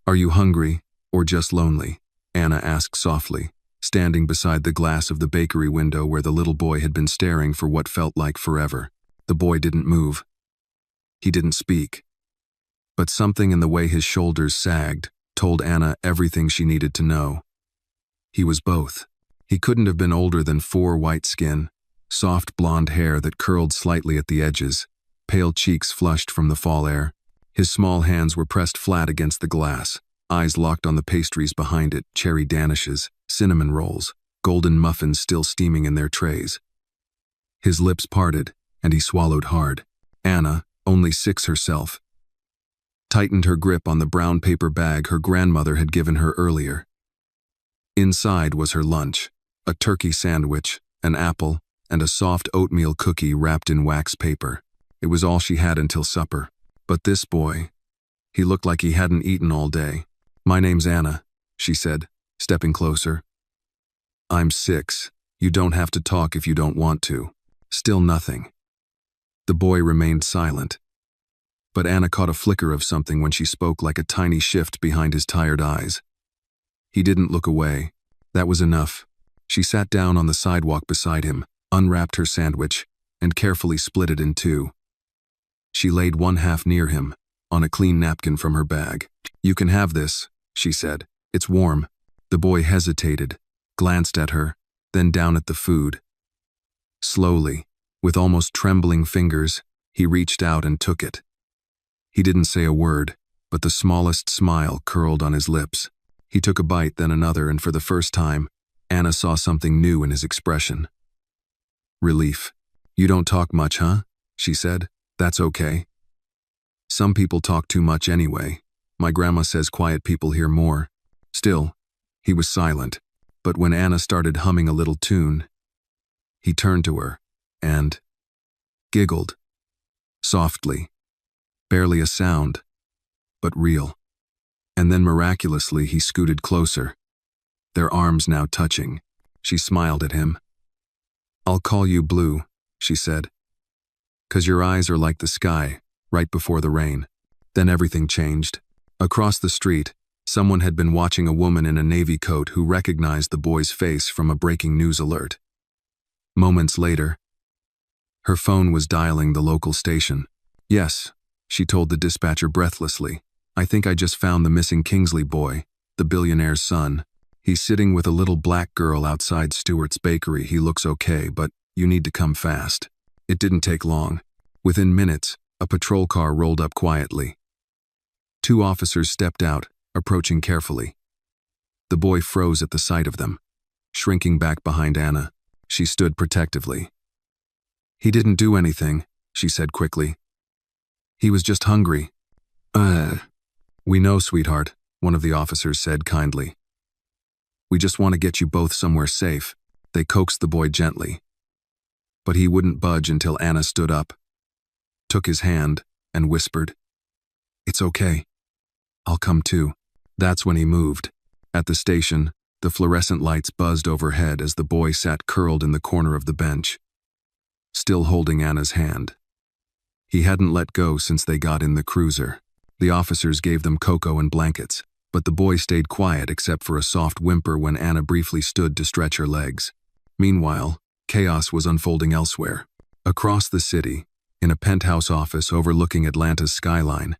"Are you hungry, or just lonely?" Anna asked softly, standing beside the glass of the bakery window where the little boy had been staring for what felt like forever. The boy didn't move. He didn't speak. But something in the way his shoulders sagged told Anna everything she needed to know. He was both. He couldn't have been older than 4, white skin, soft blonde hair that curled slightly at the edges, pale cheeks flushed from the fall air. His small hands were pressed flat against the glass, eyes locked on the pastries behind it, cherry danishes, cinnamon rolls, golden muffins still steaming in their trays. His lips parted, and he swallowed hard. Anna, only 6 herself, tightened her grip on the brown paper bag her grandmother had given her earlier. Inside was her lunch, a turkey sandwich, an apple, and a soft oatmeal cookie wrapped in wax paper. It was all she had until supper. But this boy, he looked like he hadn't eaten all day. "My name's Anna," she said, stepping closer. "I'm 6. You don't have to talk if you don't want to." Still nothing. The boy remained silent. But Anna caught a flicker of something when she spoke, like a tiny shift behind his tired eyes. He didn't look away. That was enough. She sat down on the sidewalk beside him, unwrapped her sandwich, and carefully split it in 2. She laid one half near him, on a clean napkin from her bag. "You can have this," she said. "It's warm." The boy hesitated, glanced at her, then down at the food. Slowly, with almost trembling fingers, he reached out and took it. He didn't say a word, but the smallest smile curled on his lips. He took a bite, then another, and for the first time, Anna saw something new in his expression. Relief. "You don't talk much, huh?" she said. "That's okay. Some people talk too much anyway. My grandma says quiet people hear more." Still, he was silent, but when Anna started humming a little tune, he turned to her and giggled. Softly. Barely a sound, but real. And then miraculously he scooted closer, their arms now touching. She smiled at him. "I'll call you Blue," she said. "'Cause your eyes are like the sky, right before the rain." Then everything changed. Across the street, someone had been watching a woman in a navy coat who recognized the boy's face from a breaking news alert. Moments later, her phone was dialing the local station. "Yes," she told the dispatcher breathlessly. "I think I just found the missing Kingsley boy, the billionaire's son. He's sitting with a little black girl outside Stewart's bakery. He looks okay, but you need to come fast." It didn't take long. Within minutes, a patrol car rolled up quietly. 2 officers stepped out, approaching carefully. The boy froze at the sight of them, shrinking back behind Anna. She stood protectively. "He didn't do anything," she said quickly. "He was just hungry." We know, sweetheart," one of the officers said kindly. "We just want to get you both somewhere safe." They coaxed the boy gently. But he wouldn't budge until Anna stood up, took his hand, and whispered, "It's okay. I'll come too." That's when he moved. At the station, the fluorescent lights buzzed overhead as the boy sat curled in the corner of the bench, still holding Anna's hand. He hadn't let go since they got in the cruiser. The officers gave them cocoa and blankets, but the boy stayed quiet except for a soft whimper when Anna briefly stood to stretch her legs. Meanwhile, chaos was unfolding elsewhere. Across the city, in a penthouse office overlooking Atlanta's skyline,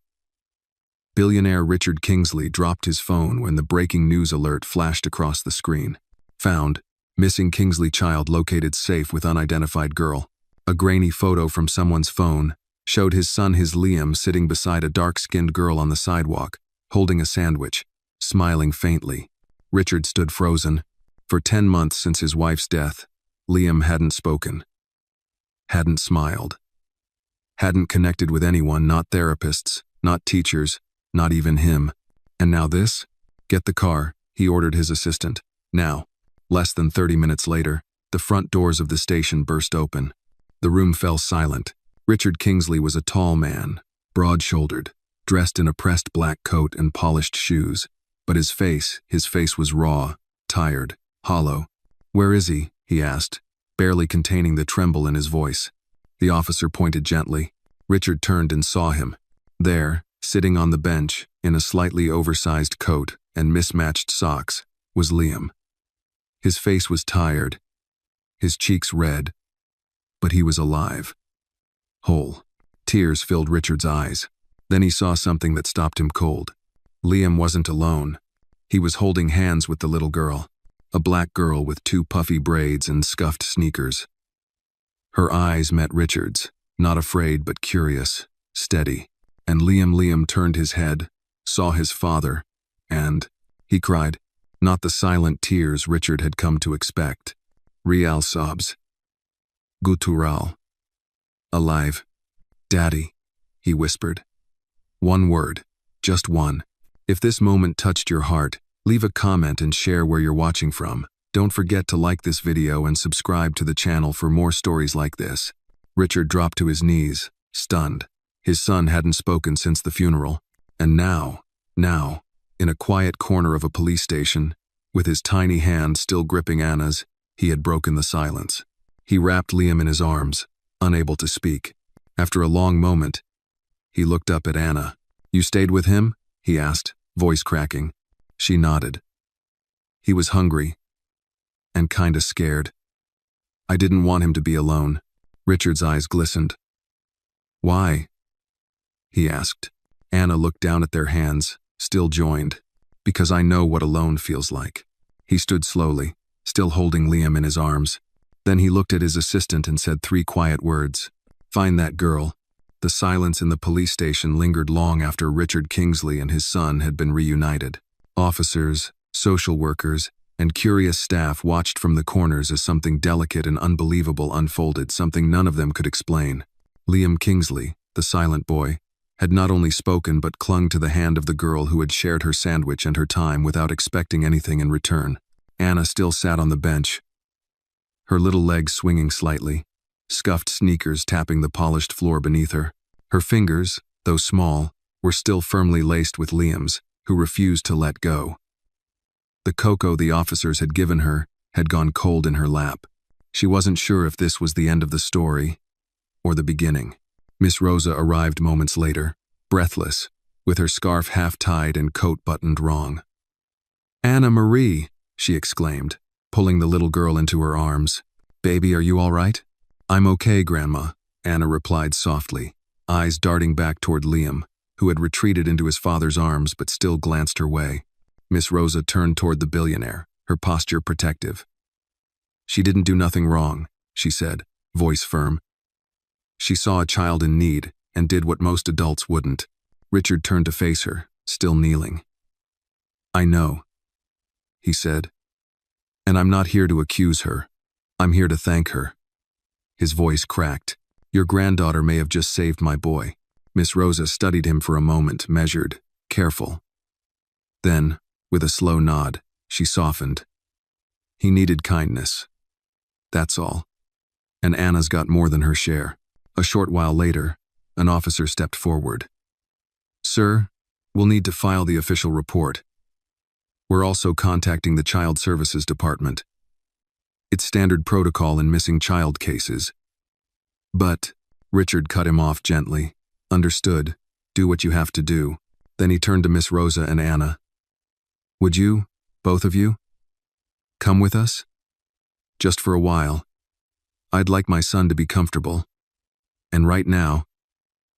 billionaire Richard Kingsley dropped his phone when the breaking news alert flashed across the screen. "Found. Missing Kingsley child located safe with unidentified girl." A grainy photo from someone's phone showed his son, Liam, sitting beside a dark-skinned girl on the sidewalk, holding a sandwich, smiling faintly. Richard stood frozen. For 10 months since his wife's death, Liam hadn't spoken, hadn't smiled, hadn't connected with anyone, not therapists, not teachers, not even him. And now this? "Get the car," he ordered his assistant. Now. Less than 30 minutes later, the front doors of the station burst open. The room fell silent. Richard Kingsley was a tall man, broad-shouldered, dressed in a pressed black coat and polished shoes. But his face was raw, tired, hollow. "Where is he?" he asked, barely containing the tremble in his voice. The officer pointed gently. Richard turned and saw him. There, Sitting on the bench, in a slightly oversized coat and mismatched socks, was Liam. His face was tired, his cheeks red, but he was alive. Whole. Tears filled Richard's eyes. Then he saw something that stopped him cold. Liam wasn't alone. He was holding hands with the little girl, a black girl with 2 puffy braids and scuffed sneakers. Her eyes met Richard's, not afraid but curious, steady. And Liam turned his head, saw his father, and he cried, not the silent tears Richard had come to expect. Real sobs. Gutural. Alive. Daddy, he whispered. One word, just one. If this moment touched your heart, leave a comment and share where you're watching from. Don't forget to like this video and subscribe to the channel for more stories like this. Richard dropped to his knees, stunned. His son hadn't spoken since the funeral, and now, in a quiet corner of a police station, with his tiny hand still gripping Anna's, he had broken the silence. He wrapped Liam in his arms, unable to speak. After a long moment, he looked up at Anna. You stayed with him? He asked, voice cracking. She nodded. He was hungry, and kinda scared. I didn't want him to be alone. Richard's eyes glistened. Why? He asked. Anna looked down at their hands, still joined. Because I know what alone feels like. He stood slowly, still holding Liam in his arms. Then he looked at his assistant and said 3 quiet words. Find that girl. The silence in the police station lingered long after Richard Kingsley and his son had been reunited. Officers, social workers, and curious staff watched from the corners as something delicate and unbelievable unfolded, something none of them could explain. Liam Kingsley, the silent boy, had not only spoken but clung to the hand of the girl who had shared her sandwich and her time without expecting anything in return. Anna still sat on the bench, her little legs swinging slightly, scuffed sneakers tapping the polished floor beneath her. Her fingers, though small, were still firmly laced with Liam's, who refused to let go. The cocoa the officers had given her had gone cold in her lap. She wasn't sure if this was the end of the story or the beginning. Miss Rosa arrived moments later, breathless, with her scarf half-tied and coat buttoned wrong. Anna Marie, she exclaimed, pulling the little girl into her arms. Baby, are you all right? I'm okay, Grandma, Anna replied softly, eyes darting back toward Liam, who had retreated into his father's arms but still glanced her way. Miss Rosa turned toward the billionaire, her posture protective. She didn't do nothing wrong, she said, voice firm. She saw a child in need and did what most adults wouldn't. Richard turned to face her, still kneeling. I know, he said. And I'm not here to accuse her. I'm here to thank her. His voice cracked. Your granddaughter may have just saved my boy. Miss Rosa studied him for a moment, measured, careful. Then, with a slow nod, she softened. He needed kindness. That's all. And Anna's got more than her share. A short while later, an officer stepped forward. Sir, we'll need to file the official report. We're also contacting the Child Services Department. It's standard protocol in missing child cases. But, Richard cut him off gently. Understood. Do what you have to do. Then he turned to Miss Rosa and Anna. Would you, both of you, come with us? Just for a while. I'd like my son to be comfortable. And right now,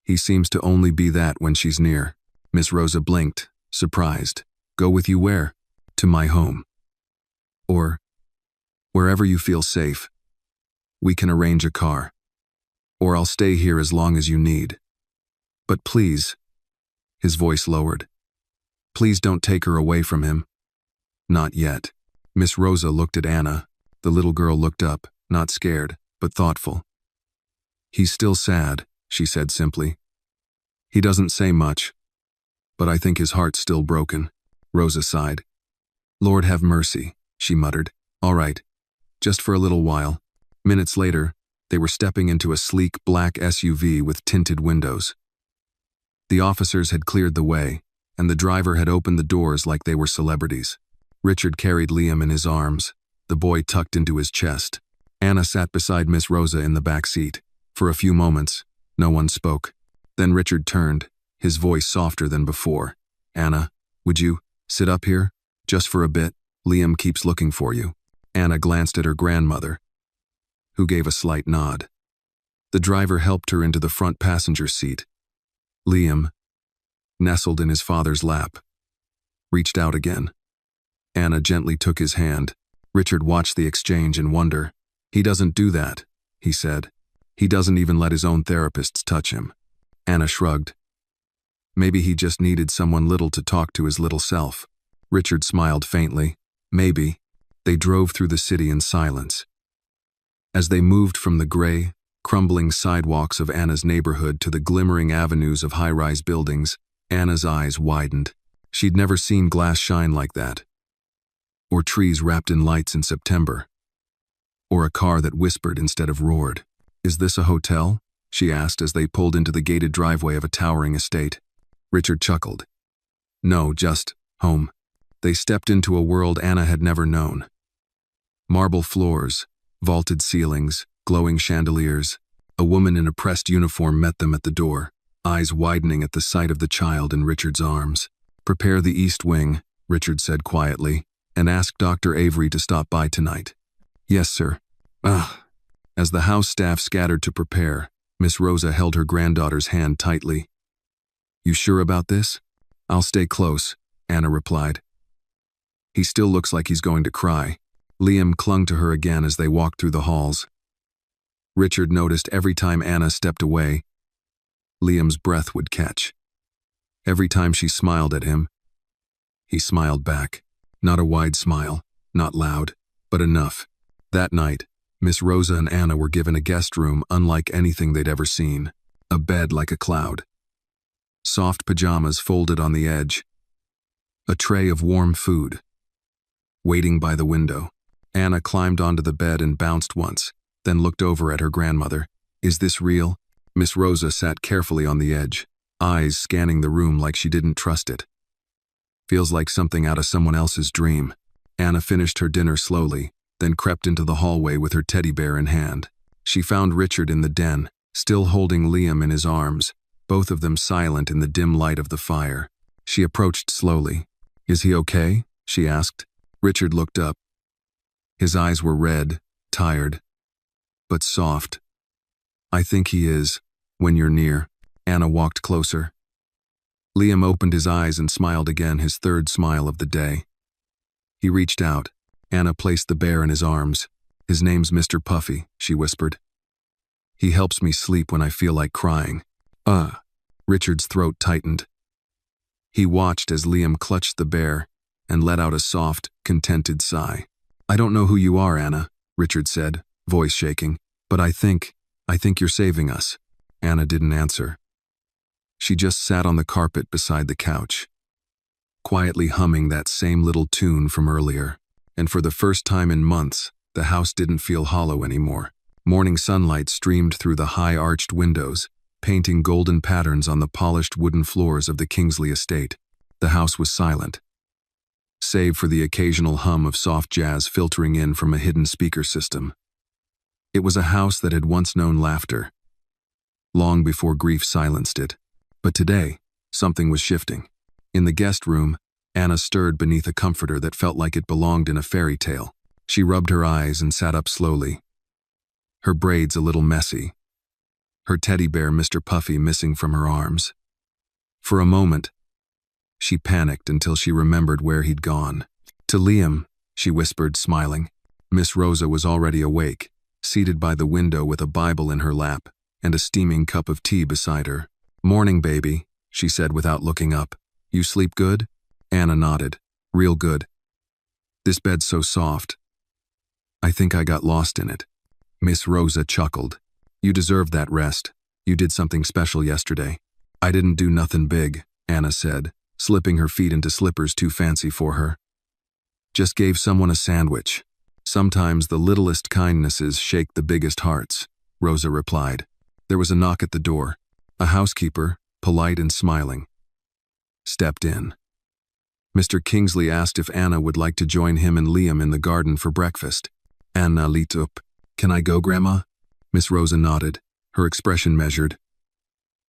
he seems to only be that when she's near. Miss Rosa blinked, surprised. Go with you where? To my home. Or wherever you feel safe. We can arrange a car. Or I'll stay here as long as you need. But please, his voice lowered. Please don't take her away from him. Not yet. Miss Rosa looked at Anna. The little girl looked up, not scared, but thoughtful. He's still sad, she said simply. He doesn't say much, but I think his heart's still broken. Rosa sighed. Lord have mercy, she muttered. All right, just for a little while. Minutes later, they were stepping into a sleek black SUV with tinted windows. The officers had cleared the way, and the driver had opened the doors like they were celebrities. Richard carried Liam in his arms, the boy tucked into his chest. Anna sat beside Miss Rosa in the back seat. For a few moments, no one spoke. Then Richard turned, his voice softer than before. "Anna, would you sit up here? Just for a bit. Liam keeps looking for you." Anna glanced at her grandmother, who gave a slight nod. The driver helped her into the front passenger seat. Liam, nestled in his father's lap, reached out again. Anna gently took his hand. Richard watched the exchange in wonder. "He doesn't do that," he said. "He doesn't even let his own therapists touch him." Anna shrugged. Maybe he just needed someone little to talk to his little self. Richard smiled faintly. Maybe. They drove through the city in silence. As they moved from the gray, crumbling sidewalks of Anna's neighborhood to the glimmering avenues of high-rise buildings, Anna's eyes widened. She'd never seen glass shine like that. Or trees wrapped in lights in September. Or a car that whispered instead of roared. "Is this a hotel?" she asked as they pulled into the gated driveway of a towering estate. Richard chuckled. "No, just home." They stepped into a world Anna had never known. Marble floors, vaulted ceilings, glowing chandeliers. A woman in a pressed uniform met them at the door, eyes widening at the sight of the child in Richard's arms. "Prepare the East Wing," Richard said quietly, "and ask Dr. Avery to stop by tonight." "Yes, sir." As the house staff scattered to prepare, Miss Rosa held her granddaughter's hand tightly. "You sure about this?" "I'll stay close," Anna replied. "He still looks like he's going to cry." Liam clung to her again as they walked through the halls. Richard noticed every time Anna stepped away, Liam's breath would catch. Every time she smiled at him, he smiled back. Not a wide smile, not loud, but enough. That night, Miss Rosa and Anna were given a guest room unlike anything they'd ever seen. A bed like a cloud. Soft pajamas folded on the edge. A tray of warm food. Waiting by the window. Anna climbed onto the bed and bounced once, then looked over at her grandmother. "Is this real?" Miss Rosa sat carefully on the edge, eyes scanning the room like she didn't trust it. "Feels like something out of someone else's dream." Anna finished her dinner slowly, then crept into the hallway with her teddy bear in hand. She found Richard in the den, still holding Liam in his arms, both of them silent in the dim light of the fire. She approached slowly. "Is he okay?" she asked. Richard looked up. His eyes were red, tired, but soft. "I think he is, when you're near." Anna walked closer. Liam opened his eyes and smiled again, his third smile of the day. He reached out. Anna placed the bear in his arms. "His name's Mr. Puffy," she whispered. "He helps me sleep when I feel like crying." Richard's throat tightened. He watched as Liam clutched the bear and let out a soft, contented sigh. "I don't know who you are, Anna," Richard said, voice shaking, "but I think you're saving us." Anna didn't answer. She just sat on the carpet beside the couch, quietly humming that same little tune from earlier. And for the first time in months, the house didn't feel hollow anymore. Morning sunlight streamed through the high-arched windows, painting golden patterns on the polished wooden floors of the Kingsley estate. The house was silent, save for the occasional hum of soft jazz filtering in from a hidden speaker system. It was a house that had once known laughter, long before grief silenced it. But today, something was shifting. In the guest room, Anna stirred beneath a comforter that felt like it belonged in a fairy tale. She rubbed her eyes and sat up slowly, her braids a little messy, her teddy bear Mr. Puffy missing from her arms. For a moment, she panicked until she remembered where he'd gone. "To Liam," she whispered, smiling. Miss Rosa was already awake, seated by the window with a Bible in her lap and a steaming cup of tea beside her. "Morning, baby," she said without looking up. "You sleep good?" Anna nodded. "Real good. This bed's so soft. I think I got lost in it." Miss Rosa chuckled. "You deserved that rest. You did something special yesterday." "I didn't do nothing big," Anna said, slipping her feet into slippers too fancy for her. "Just gave someone a sandwich. Sometimes the littlest kindnesses shake the biggest hearts," Rosa replied. There was a knock at the door. A housekeeper, polite and smiling, stepped in. Mr. Kingsley asked if Anna would like to join him and Liam in the garden for breakfast. Anna lit up. "Can I go, Grandma?" Miss Rosa nodded, her expression measured.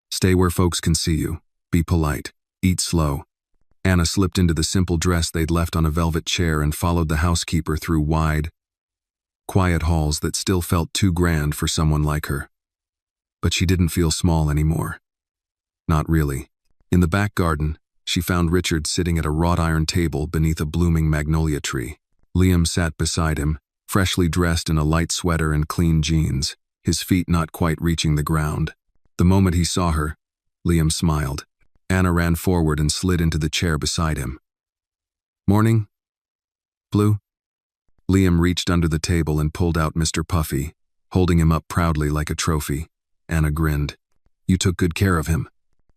"Stay where folks can see you. Be polite. Eat slow. Anna slipped into the simple dress they'd left on a velvet chair and followed the housekeeper through wide, quiet halls that still felt too grand for someone like her. But she didn't feel small anymore. Not really. In the back garden, she found Richard sitting at a wrought iron table beneath a blooming magnolia tree. Liam sat beside him, freshly dressed in a light sweater and clean jeans, his feet not quite reaching the ground. The moment he saw her, Liam smiled. Anna ran forward and slid into the chair beside him. Morning, Blue? Liam reached under the table and pulled out Mr. Puffy, holding him up proudly like a trophy. Anna grinned. You took good care of him.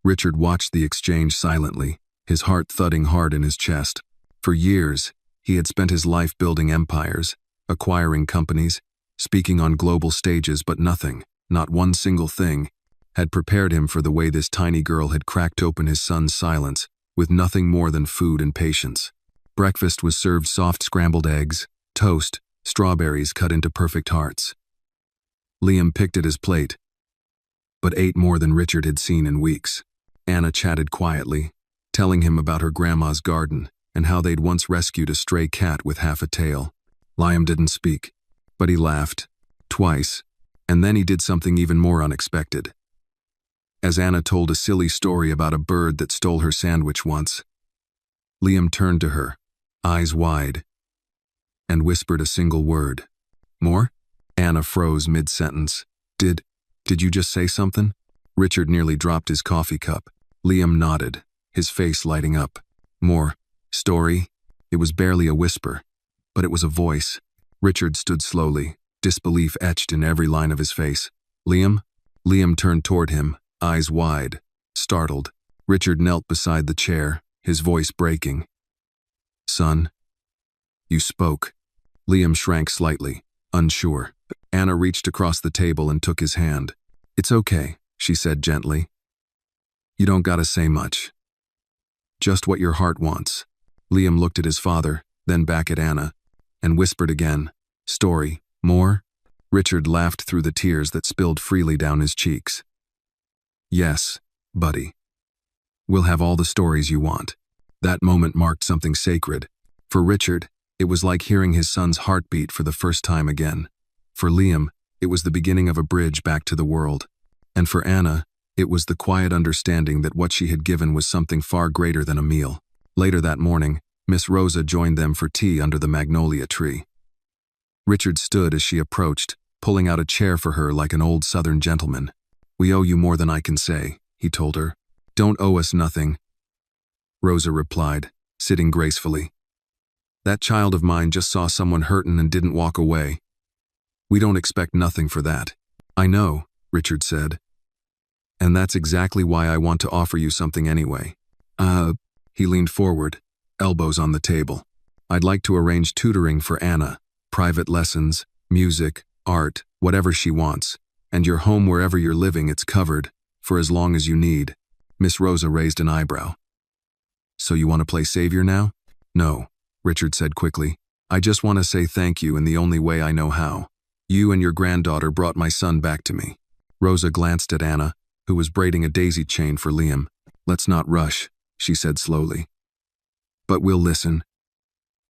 Richard watched the exchange silently, his heart thudding hard in his chest. For years, he had spent his life building empires, acquiring companies, speaking on global stages, but nothing, not one single thing, had prepared him for the way this tiny girl had cracked open his son's silence, with nothing more than food and patience. Breakfast was served soft scrambled eggs, toast, strawberries cut into perfect hearts. Liam picked at his plate, but ate more than Richard had seen in weeks. Anna chatted quietly, telling him about her grandma's garden and how they'd once rescued a stray cat with half a tail. Liam didn't speak, but he laughed, twice, and then he did something even more unexpected. As Anna told a silly story about a bird that stole her sandwich once, Liam turned to her, eyes wide, and whispered a single word. More? Anna froze mid-sentence. Did you just say something? Richard nearly dropped his coffee cup. Liam nodded, his face lighting up. More. Story? It was barely a whisper, but it was a voice. Richard stood slowly, disbelief etched in every line of his face. Liam? Liam turned toward him, eyes wide, startled. Richard knelt beside the chair, his voice breaking. Son? You spoke. Liam shrank slightly, unsure. Anna reached across the table and took his hand. It's okay, she said gently. You don't gotta say much. Just what your heart wants. Liam looked at his father, then back at Anna, and whispered again. Story. More? Richard laughed through the tears that spilled freely down his cheeks. Yes, buddy. We'll have all the stories you want. That moment marked something sacred. For Richard, it was like hearing his son's heartbeat for the first time again. For Liam, it was the beginning of a bridge back to the world. And for Anna, it was the quiet understanding that what she had given was something far greater than a meal. Later that morning, Miss Rosa joined them for tea under the magnolia tree. Richard stood as she approached, pulling out a chair for her like an old Southern gentleman. We owe you more than I can say, he told her. Don't owe us nothing, Rosa replied, sitting gracefully. That child of mine just saw someone hurtin' and didn't walk away. We don't expect nothing for that. I know, Richard said. And that's exactly why I want to offer you something anyway. He leaned forward, elbows on the table. I'd like to arrange tutoring for Anna, private lessons, music, art, whatever she wants, and your home wherever you're living, it's covered, for as long as you need. Miss Rosa raised an eyebrow. So you want to play savior now? No, Richard said quickly. I just want to say thank you in the only way I know how. You and your granddaughter brought my son back to me. Rosa glanced at Anna, who was braiding a daisy chain for Liam. Let's not rush, she said slowly. But we'll listen.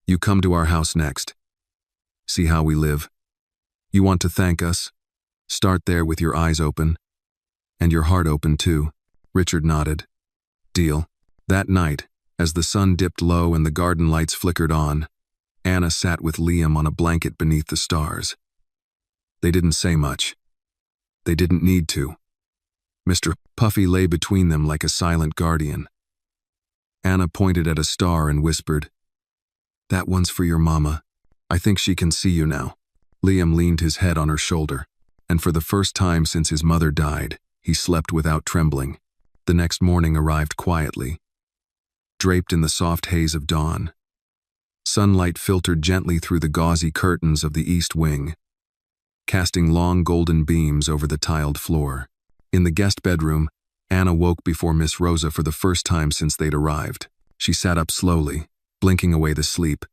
You come to our house next. See how we live. You want to thank us? Start there with your eyes open. And your heart open too. Richard nodded. Deal. That night, as the sun dipped low and the garden lights flickered on, Anna sat with Liam on a blanket beneath the stars. They didn't say much. They didn't need to. Mr. Puffy lay between them like a silent guardian. Anna pointed at a star and whispered, That one's for your mama. I think she can see you now. Liam leaned his head on her shoulder, and for the first time since his mother died, he slept without trembling. The next morning arrived quietly, draped in the soft haze of dawn. Sunlight filtered gently through the gauzy curtains of the east wing, casting long golden beams over the tiled floor. In the guest bedroom, Anna woke before Miss Rosa for the first time since they'd arrived. She sat up slowly, blinking away the sleep,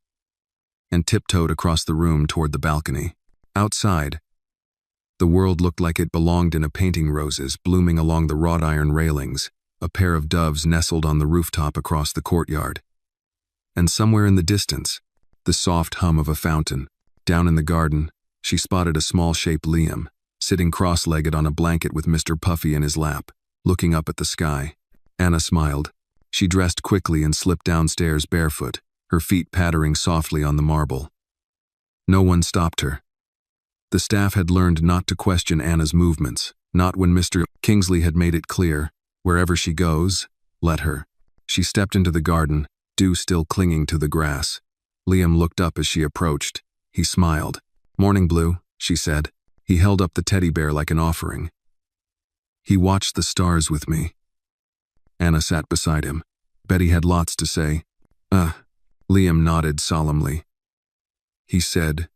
and tiptoed across the room toward the balcony. Outside, the world looked like it belonged in a painting, roses blooming along the wrought iron railings, A pair of doves nestled on the rooftop across the courtyard. And somewhere in the distance, the soft hum of a fountain. Down in the garden, she spotted a small-shaped Liam, sitting cross-legged on a blanket with Mr. Puffy in his lap, looking up at the sky. Anna smiled. She dressed quickly and slipped downstairs barefoot, her feet pattering softly on the marble. No one stopped her. The staff had learned not to question Anna's movements, not when Mr. Kingsley had made it clear, wherever she goes, let her. She stepped into the garden, dew still clinging to the grass. Liam looked up as she approached. He smiled. "Morning, Blue," she said. He held up the teddy bear like an offering. "He watched the stars with me." Anna sat beside him. Betty had lots to say. Liam nodded solemnly. He said,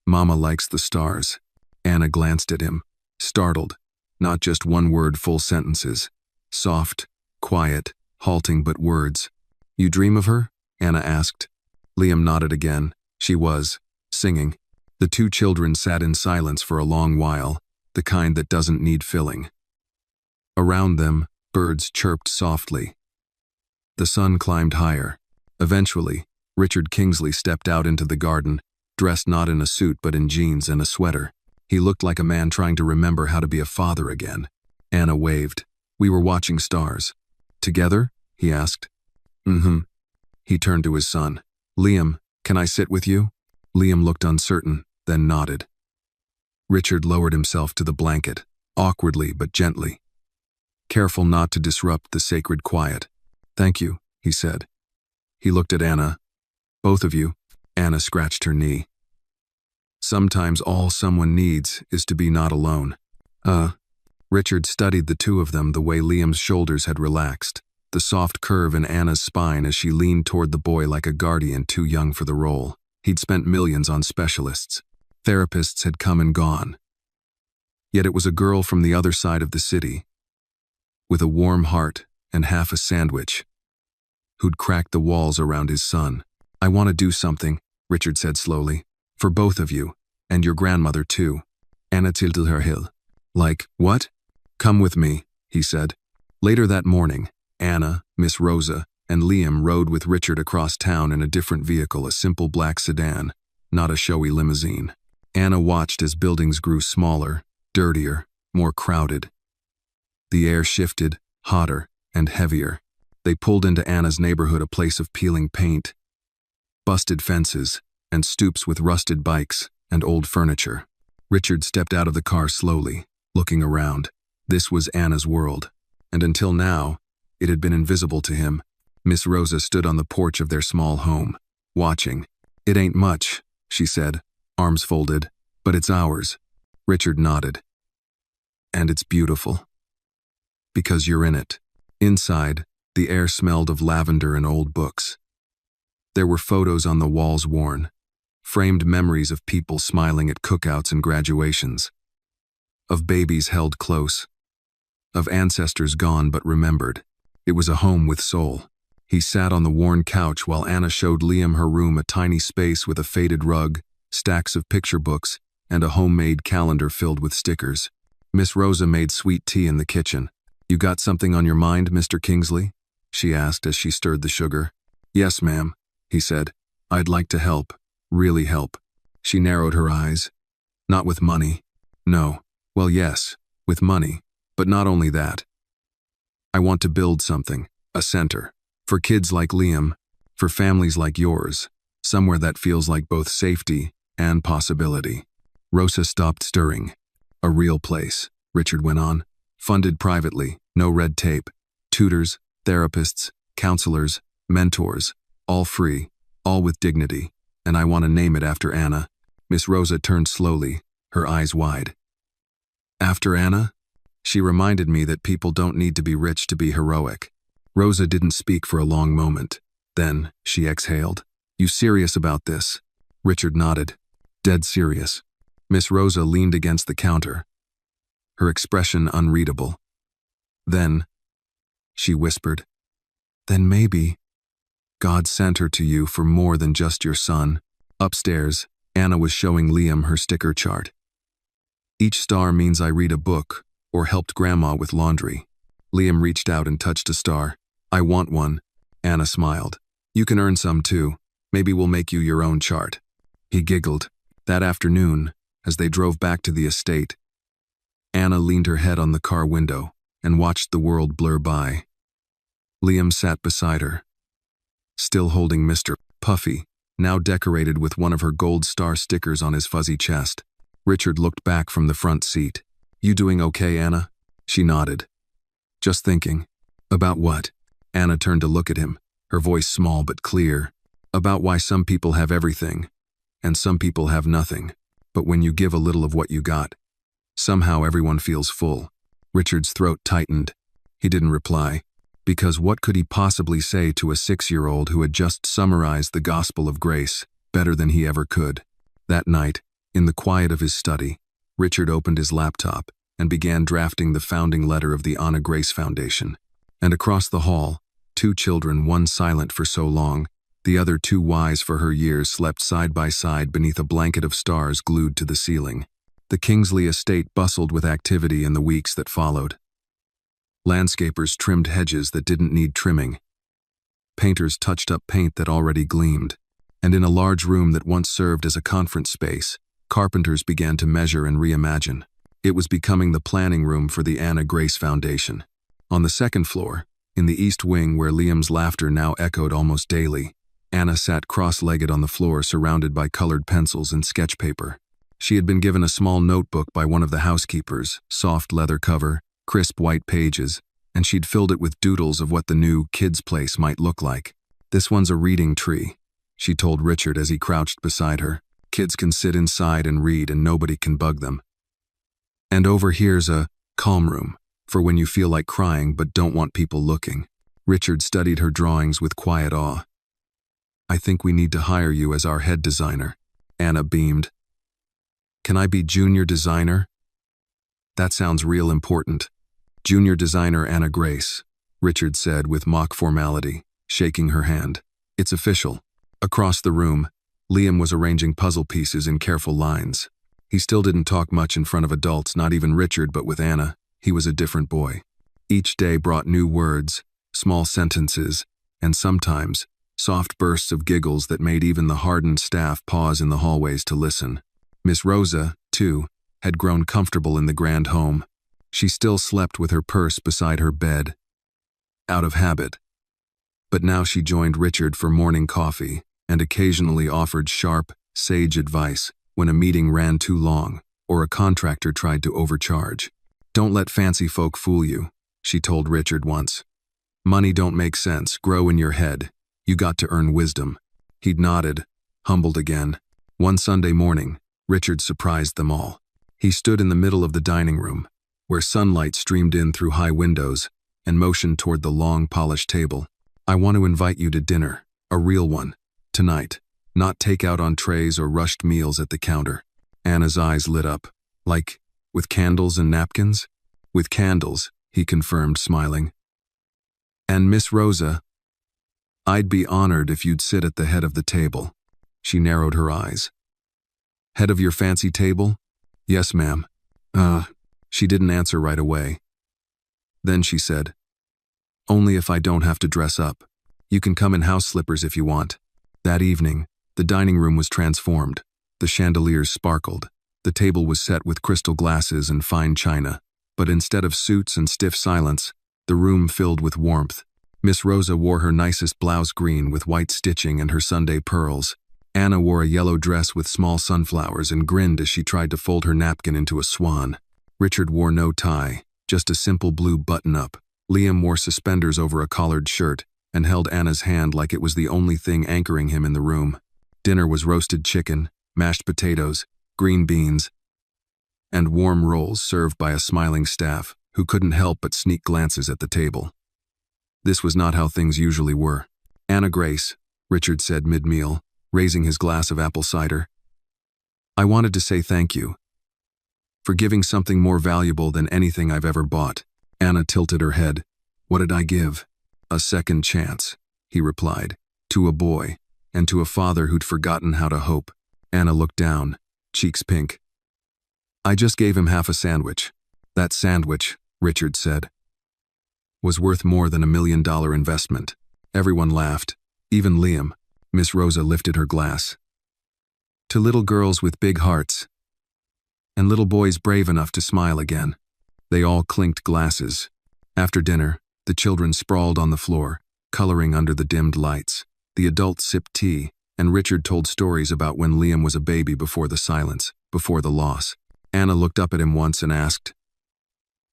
"Mama likes the stars." Anna glanced at him, startled. Not just one word, full sentences. Soft, quiet, halting but words. "You dream of her?" Anna asked. Liam nodded again. She was, singing. The two children sat in silence for a long while, the kind that doesn't need filling. Around them, birds chirped softly. The sun climbed higher. Eventually, Richard Kingsley stepped out into the garden, dressed not in a suit but in jeans and a sweater. He looked like a man trying to remember how to be a father again. Anna waved. "We were watching stars." "Together?" he asked. "Mm-hmm." He turned to his son. "Liam, can I sit with you?" Liam looked uncertain, then nodded. Richard lowered himself to the blanket, awkwardly but gently, careful not to disrupt the sacred quiet. "Thank you," he said. He looked at Anna. "Both of you." Anna scratched her knee. "Sometimes all someone needs is to be not alone." Richard studied the two of them the way Liam's shoulders had relaxed, the soft curve in Anna's spine as she leaned toward the boy like a guardian too young for the role. He'd spent millions on specialists. Therapists had come and gone. Yet it was a girl from the other side of the city, with a warm heart and half a sandwich, who'd cracked the walls around his son. "I want to do something," Richard said slowly, "for both of you, and your grandmother too." Anna tilted her heel. "Like, what?" "Come with me," he said. Later that morning, Anna, Miss Rosa, and Liam rode with Richard across town in a different vehicle, a simple black sedan, not a showy limousine. Anna watched as buildings grew smaller, dirtier, more crowded. The air shifted, hotter and heavier. They pulled into Anna's neighborhood, a place of peeling paint, busted fences, and stoops with rusted bikes and old furniture. Richard stepped out of the car slowly, looking around. This was Anna's world, and until now, it had been invisible to him. Miss Rosa stood on the porch of their small home, watching. "It ain't much," she said, arms folded, "but it's ours." Richard nodded. "And it's beautiful. Because you're in it." Inside, the air smelled of lavender and old books. There were photos on the walls worn, framed memories of people smiling at cookouts and graduations, of babies held close, of ancestors gone but remembered. It was a home with soul. He sat on the worn couch while Anna showed Liam her room, a tiny space with a faded rug, stacks of picture books, and a homemade calendar filled with stickers. Miss Rosa made sweet tea in the kitchen. "You got something on your mind, Mr. Kingsley?" she asked as she stirred the sugar. "Yes, ma'am," he said. "I'd like to help, really help." She narrowed her eyes. "Not with money." "No. Well, yes, with money, but not only that. I want to build something, a center, for kids like Liam, for families like yours, somewhere that feels like both safety and possibility." Rosa stopped stirring. "A real place," Richard went on. "Funded privately, no red tape. Tutors, therapists, counselors, mentors, all free, all with dignity. And I want to name it after Anna." Miss Rosa turned slowly, her eyes wide. "After Anna?" "She reminded me that people don't need to be rich to be heroic." Rosa didn't speak for a long moment. Then, she exhaled. "You serious about this?" Richard nodded. "Dead serious." Miss Rosa leaned against the counter, her expression unreadable. "Then," she whispered, "then maybe God sent her to you for more than just your son." Upstairs, Anna was showing Liam her sticker chart. "Each star means I read a book or helped Grandma with laundry. Liam reached out and touched a star. I want one. Anna smiled. You can earn some too. Maybe we'll make you your own chart. He giggled. That afternoon, as they drove back to the estate, Anna leaned her head on the car window and watched the world blur by. Liam sat beside her, still holding Mr. Puffy, now decorated with one of her gold star stickers on his fuzzy chest. Richard looked back from the front seat. You doing okay, Anna? She nodded. Just thinking. About what? Anna turned to look at him, her voice small but clear. About why some people have everything, and some people have nothing. But when you give a little of what you got, somehow everyone feels full. Richard's throat tightened. He didn't reply, because what could he possibly say to a 6-year-old who had just summarized the gospel of grace better than he ever could? That night, in the quiet of his study, Richard opened his laptop and began drafting the founding letter of the Anna Grace Foundation. And across the hall, 2 children, one silent for so long, the other too wise for her years, slept side by side beneath a blanket of stars glued to the ceiling. The Kingsley estate bustled with activity in the weeks that followed. Landscapers trimmed hedges that didn't need trimming. Painters touched up paint that already gleamed. And in a large room that once served as a conference space, carpenters began to measure and reimagine. It was becoming the planning room for the Anna Grace Foundation. On the second floor, in the east wing where Liam's laughter now echoed almost daily, Anna sat cross-legged on the floor surrounded by colored pencils and sketch paper. She had been given a small notebook by one of the housekeepers, soft leather cover, crisp white pages, and she'd filled it with doodles of what the new kids' place might look like. This one's a reading tree, she told Richard as he crouched beside her. Kids can sit inside and read and nobody can bug them. And over here's a calm room, for when you feel like crying but don't want people looking. Richard studied her drawings with quiet awe. I think we need to hire you as our head designer. Anna beamed. Can I be junior designer? That sounds real important. Junior designer Anna Grace, Richard said with mock formality, shaking her hand. It's official. Across the room, Liam was arranging puzzle pieces in careful lines. He still didn't talk much in front of adults, not even Richard, but with Anna, he was a different boy. Each day brought new words, small sentences, and sometimes soft bursts of giggles that made even the hardened staff pause in the hallways to listen. Miss Rosa, too, had grown comfortable in the grand home. She still slept with her purse beside her bed, out of habit. But now she joined Richard for morning coffee and occasionally offered sharp, sage advice when a meeting ran too long or a contractor tried to overcharge. Don't let fancy folk fool you, she told Richard once. Money don't make sense, grow in your head. You got to earn wisdom. He'd nodded, humbled again. One Sunday morning, Richard surprised them all. He stood in the middle of the dining room, where sunlight streamed in through high windows, and motioned toward the long, polished table. I want to invite you to dinner, a real one, tonight, not takeout on trays or rushed meals at the counter. Anna's eyes lit up. Like, with candles and napkins? With candles, he confirmed, smiling. And Miss Rosa, I'd be honored if you'd sit at the head of the table. She narrowed her eyes. Head of your fancy table? Yes, ma'am. She didn't answer right away. Then she said, only if I don't have to dress up. You can come in house slippers if you want. That evening, the dining room was transformed. The chandeliers sparkled. The table was set with crystal glasses and fine china. But instead of suits and stiff silence, the room filled with warmth. Miss Rosa wore her nicest blouse green with white stitching and her Sunday pearls. Anna wore a yellow dress with small sunflowers and grinned as she tried to fold her napkin into a swan. Richard wore no tie, just a simple blue button-up. Liam wore suspenders over a collared shirt and held Anna's hand like it was the only thing anchoring him in the room. Dinner was roasted chicken, mashed potatoes, green beans, and warm rolls served by a smiling staff who couldn't help but sneak glances at the table. This was not how things usually were. Anna Grace, Richard said mid-meal, raising his glass of apple cider. I wanted to say thank you for giving something more valuable than anything I've ever bought. Anna tilted her head. What did I give? A second chance, he replied, to a boy, and to a father who'd forgotten how to hope. Anna looked down, cheeks pink. I just gave him half a sandwich. That sandwich, Richard said. was worth more than $1 million investment. Everyone laughed, even Liam. Miss Rosa lifted her glass. To little girls with big hearts, and little boys brave enough to smile again. They all clinked glasses. After dinner, the children sprawled on the floor, coloring under the dimmed lights. The adults sipped tea, and Richard told stories about when Liam was a baby before the silence, before the loss. Anna looked up at him once and asked,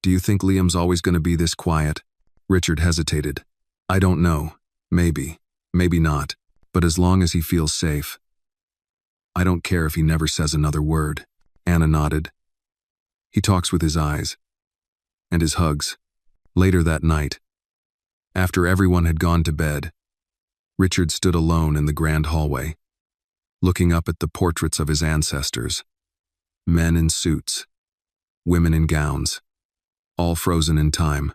"Do you think Liam's always going to be this quiet?" Richard hesitated. "I don't know. Maybe. Maybe not. But as long as he feels safe. I don't care if he never says another word." Anna nodded. "He talks with his eyes. And his hugs." Later that night, after everyone had gone to bed, Richard stood alone in the grand hallway, looking up at the portraits of his ancestors. Men in suits, women in gowns, all frozen in time,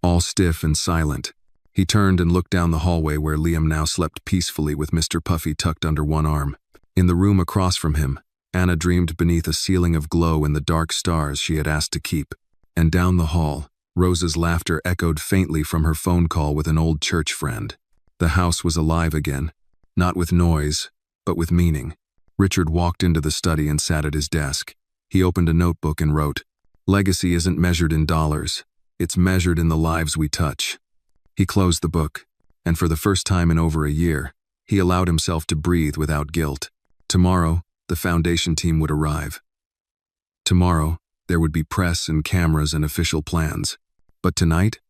all stiff and silent. He turned and looked down the hallway where Liam now slept peacefully with Mr. Puffy tucked under one arm. In the room across from him, Anna dreamed beneath a ceiling of glow in the dark stars she had asked to keep. And down the hall, Rosa's laughter echoed faintly from her phone call with an old church friend. The house was alive again, not with noise, but with meaning. Richard walked into the study and sat at his desk. He opened a notebook and wrote, "Legacy isn't measured in dollars. It's measured in the lives we touch." He closed the book, and for the first time in over a year, he allowed himself to breathe without guilt. Tomorrow, the foundation team would arrive. Tomorrow, there would be press and cameras and official plans. But tonight,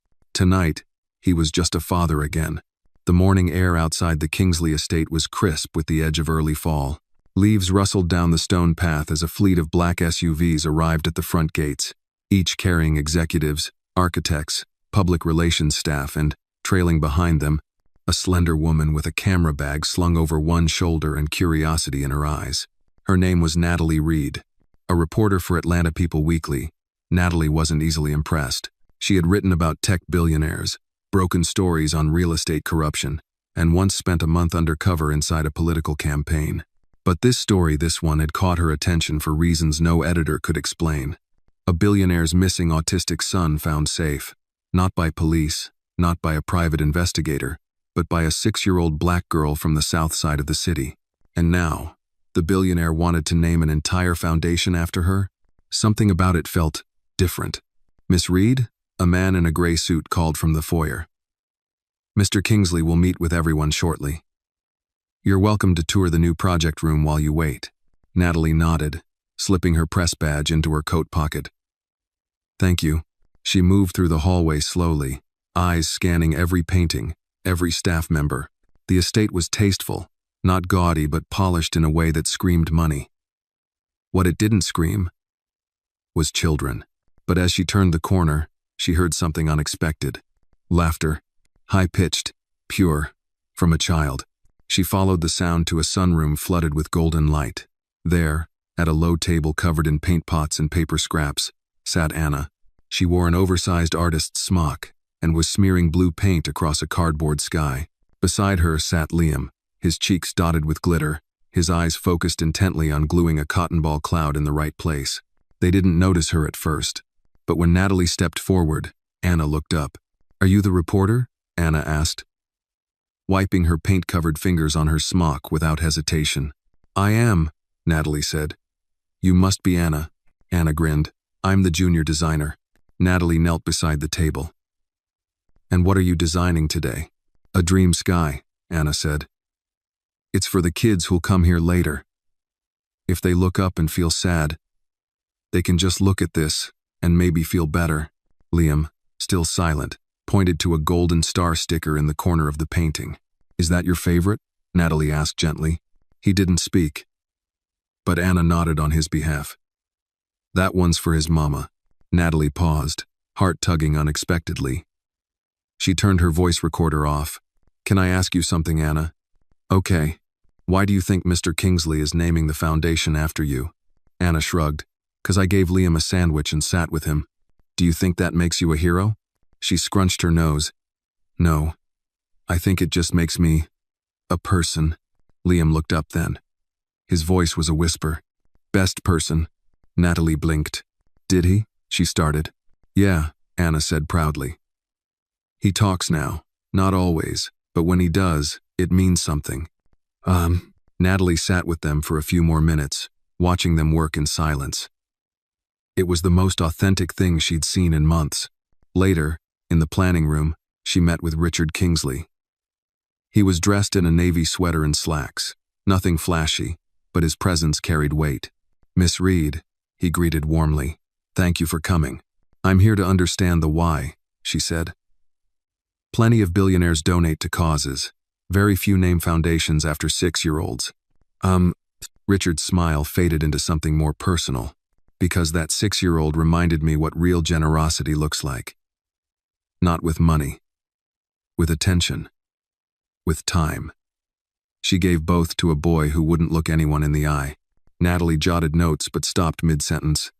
he was just a father again. The morning air outside the Kingsley estate was crisp with the edge of early fall. Leaves rustled down the stone path as a fleet of black SUVs arrived at the front gates, each carrying executives, architects, public relations staff, and, trailing behind them, a slender woman with a camera bag slung over one shoulder and curiosity in her eyes. Her name was Natalie Reed. A reporter for Atlanta People Weekly, Natalie wasn't easily impressed. She had written about tech billionaires, broken stories on real estate corruption, and once spent a month undercover inside a political campaign. But this one had caught her attention for reasons no editor could explain. A billionaire's missing autistic son found safe, not by police, not by a private investigator, but by a 6-year-old black girl from the south side of the city. And now, the billionaire wanted to name an entire foundation after her? Something about it felt different. "Miss Reed?" A man in a gray suit called from the foyer. "Mr. Kingsley will meet with everyone shortly. You're welcome to tour the new project room while you wait." Natalie nodded, slipping her press badge into her coat pocket. "Thank you." She moved through the hallway slowly, eyes scanning every painting, every staff member. The estate was tasteful, not gaudy but polished in a way that screamed money. What it didn't scream was children. But as she turned the corner, she heard something unexpected. Laughter, high-pitched, pure, from a child. She followed the sound to a sunroom flooded with golden light. There, at a low table covered in paint pots and paper scraps, sat Anna. She wore an oversized artist's smock and was smearing blue paint across a cardboard sky. Beside her sat Liam, his cheeks dotted with glitter, his eyes focused intently on gluing a cotton ball cloud in the right place. They didn't notice her at first, but when Natalie stepped forward, Anna looked up. "Are you the reporter?" Anna asked, wiping her paint-covered fingers on her smock without hesitation. "I am," Natalie said. "You must be Anna." Anna grinned. "I'm the junior designer." Natalie knelt beside the table. "And what are you designing today?" "A dream sky," Anna said. "It's for the kids who'll come here later. If they look up and feel sad, they can just look at this and maybe feel better." Liam, still silent, pointed to a golden star sticker in the corner of the painting. "Is that your favorite?" Natalie asked gently. He didn't speak, but Anna nodded on his behalf. "That one's for his mama." Natalie paused, heart tugging unexpectedly. She turned her voice recorder off. "Can I ask you something, Anna?" "Okay. Why do you think Mr. Kingsley is naming the foundation after you?" Anna shrugged. "'Cause I gave Liam a sandwich and sat with him." "Do you think that makes you a hero?" She scrunched her nose. "No. I think it just makes me a person." Liam looked up then. His voice was a whisper. "Best person." Natalie blinked. "Did he?" she started. "Yeah," Anna said proudly. He talks now. Not always, but when he does, it means something. Natalie sat with them for a few more minutes, watching them work in silence. It was the most authentic thing she'd seen in months. Later, in the planning room, she met with Richard Kingsley. He was dressed in a navy sweater and slacks. Nothing flashy, but his presence carried weight. "Miss Reed," he greeted warmly. "Thank you for coming. I'm here to understand the why," she said. "Plenty of billionaires donate to causes. Very few name foundations after 6-year-olds. Richard's smile faded into something more personal, because that 6-year-old reminded me what real generosity looks like. Not with money. With attention. With time." She gave both to a boy who wouldn't look anyone in the eye. Natalie jotted notes but stopped mid-sentence.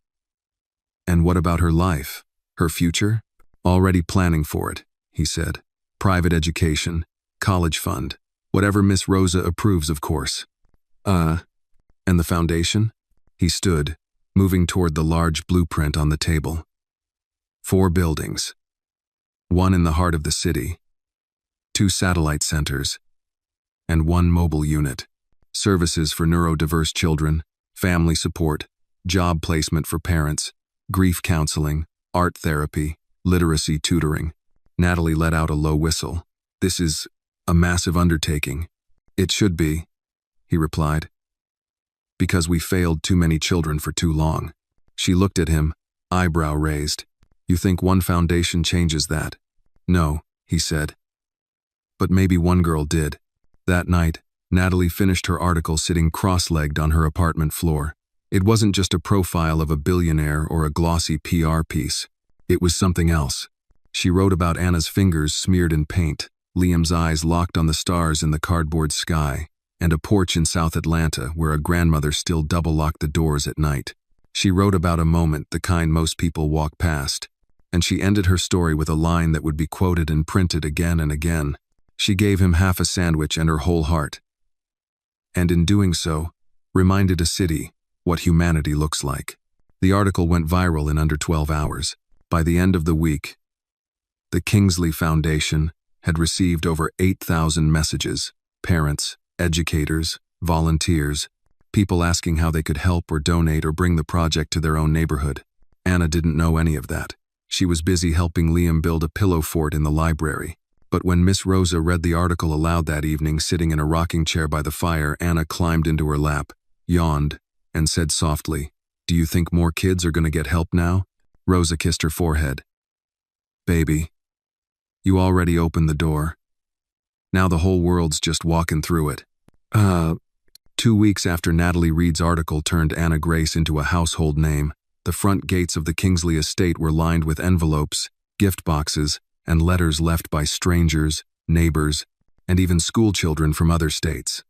"And what about her life? Her future?" "Already planning for it," he said. "Private education, college fund, whatever Miss Rosa approves, of course." And the foundation?" He stood, moving toward the large blueprint on the table. 4 buildings. 1 in the heart of the city. 2 satellite centers. And 1 mobile unit. Services for neurodiverse children, family support, job placement for parents, grief counseling, art therapy, literacy tutoring. Natalie let out a low whistle. "This is a massive undertaking." "It should be," he replied. "Because we failed too many children for too long." She looked at him, eyebrow raised. "You think one foundation changes that?" "No," he said. "But maybe one girl did." That night, Natalie finished her article sitting cross-legged on her apartment floor. It wasn't just a profile of a billionaire or a glossy PR piece. It was something else. She wrote about Anna's fingers smeared in paint, Liam's eyes locked on the stars in the cardboard sky, and a porch in South Atlanta where a grandmother still double-locked the doors at night. She wrote about a moment, the kind most people walk past, and she ended her story with a line that would be quoted and printed again and again. She gave him half a sandwich and her whole heart. And in doing so, reminded a city what humanity looks like. The article went viral in under 12 hours. By the end of the week, the Kingsley Foundation had received over 8,000 messages, parents, educators, volunteers, people asking how they could help or donate or bring the project to their own neighborhood. Anna didn't know any of that. She was busy helping Liam build a pillow fort in the library. But when Miss Rosa read the article aloud that evening, sitting in a rocking chair by the fire, Anna climbed into her lap, yawned, and said softly, "Do you think more kids are going to get help now?" Rosa kissed her forehead. "Baby, you already opened the door. Now the whole world's just walking through it." 2 weeks after Natalie Reed's article turned Anna Grace into a household name, the front gates of the Kingsley estate were lined with envelopes, gift boxes, and letters left by strangers, neighbors, and even schoolchildren from other states.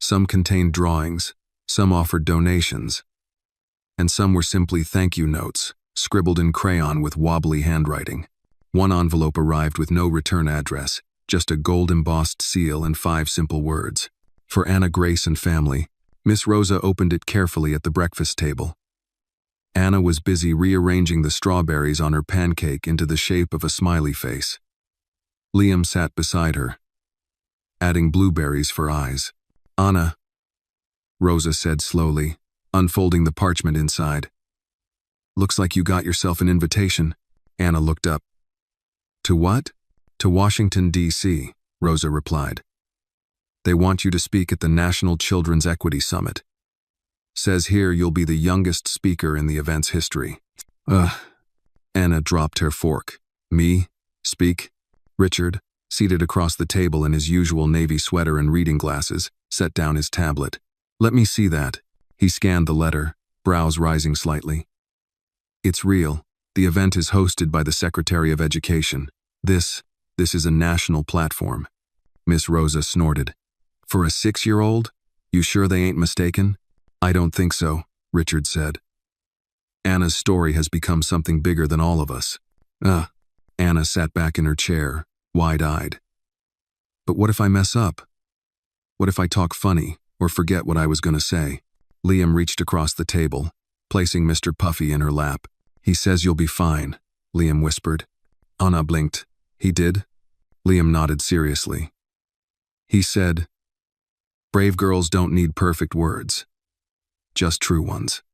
Some contained drawings, some offered donations, and some were simply thank you notes, scribbled in crayon with wobbly handwriting. One envelope arrived with no return address, just a gold-embossed seal and 5 simple words. For Anna Grace and family. Miss Rosa opened it carefully at the breakfast table. Anna was busy rearranging the strawberries on her pancake into the shape of a smiley face. Liam sat beside her, adding blueberries for eyes. "Anna," Rosa said slowly, unfolding the parchment inside. "Looks like you got yourself an invitation." Anna looked up. "To what?" "To Washington, D.C., Rosa replied. "They want you to speak at the National Children's Equity Summit. Says here you'll be the youngest speaker in the event's history." Anna dropped her fork. "Me? Speak?" Richard, seated across the table in his usual navy sweater and reading glasses, set down his tablet. "Let me see that." He scanned the letter, brows rising slightly. "It's real. The event is hosted by the Secretary of Education. This is a national platform." Miss Rosa snorted. "For a 6-year-old? You sure they ain't mistaken?" "I don't think so," Richard said. "Anna's story has become something bigger than all of us." Anna sat back in her chair, wide-eyed. "But what if I mess up? What if I talk funny or forget what I was going to say?" Liam reached across the table, placing Mr. Puffy in her lap. "He says you'll be fine," Liam whispered. Anna blinked. He did? Liam nodded seriously. He said, "Brave girls don't need perfect words. Just true ones."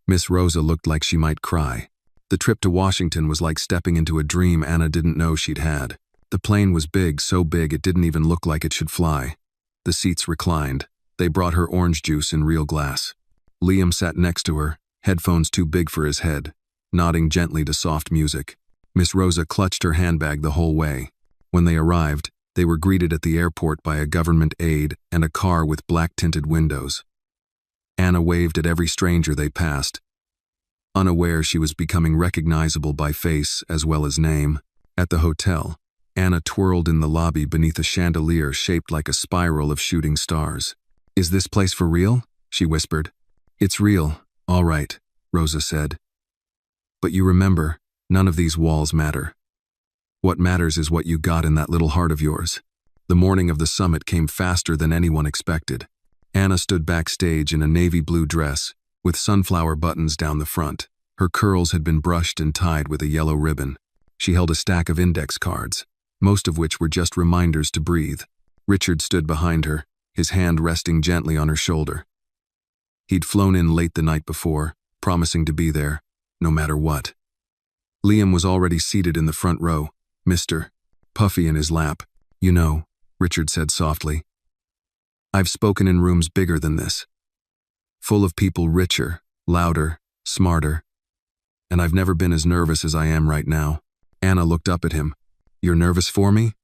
Miss Rosa looked like she might cry. The trip to Washington was like stepping into a dream Anna didn't know she'd had. The plane was big, so big it didn't even look like it should fly. The seats reclined. They brought her orange juice in real glass. Liam sat next to her, headphones too big for his head, nodding gently to soft music. Miss Rosa clutched her handbag the whole way. When they arrived, they were greeted at the airport by a government aide and a car with black-tinted windows. Anna waved at every stranger they passed, unaware she was becoming recognizable by face as well as name. At the hotel, Anna twirled in the lobby beneath a chandelier shaped like a spiral of shooting stars. "Is this place for real?" she whispered. "It's real, all right," Rosa said. "But you remember, none of these walls matter. What matters is what you got in that little heart of yours." The morning of the summit came faster than anyone expected. Anna stood backstage in a navy blue dress, with sunflower buttons down the front. Her curls had been brushed and tied with a yellow ribbon. She held a stack of index cards, most of which were just reminders to breathe. Richard stood behind her, his hand resting gently on her shoulder. He'd flown in late the night before, promising to be there, no matter what. Liam was already seated in the front row, Mr. Puffy in his lap. "You know," Richard said softly, "I've spoken in rooms bigger than this. Full of people richer, louder, smarter. And I've never been as nervous as I am right now." Anna looked up at him. "You're nervous for me?"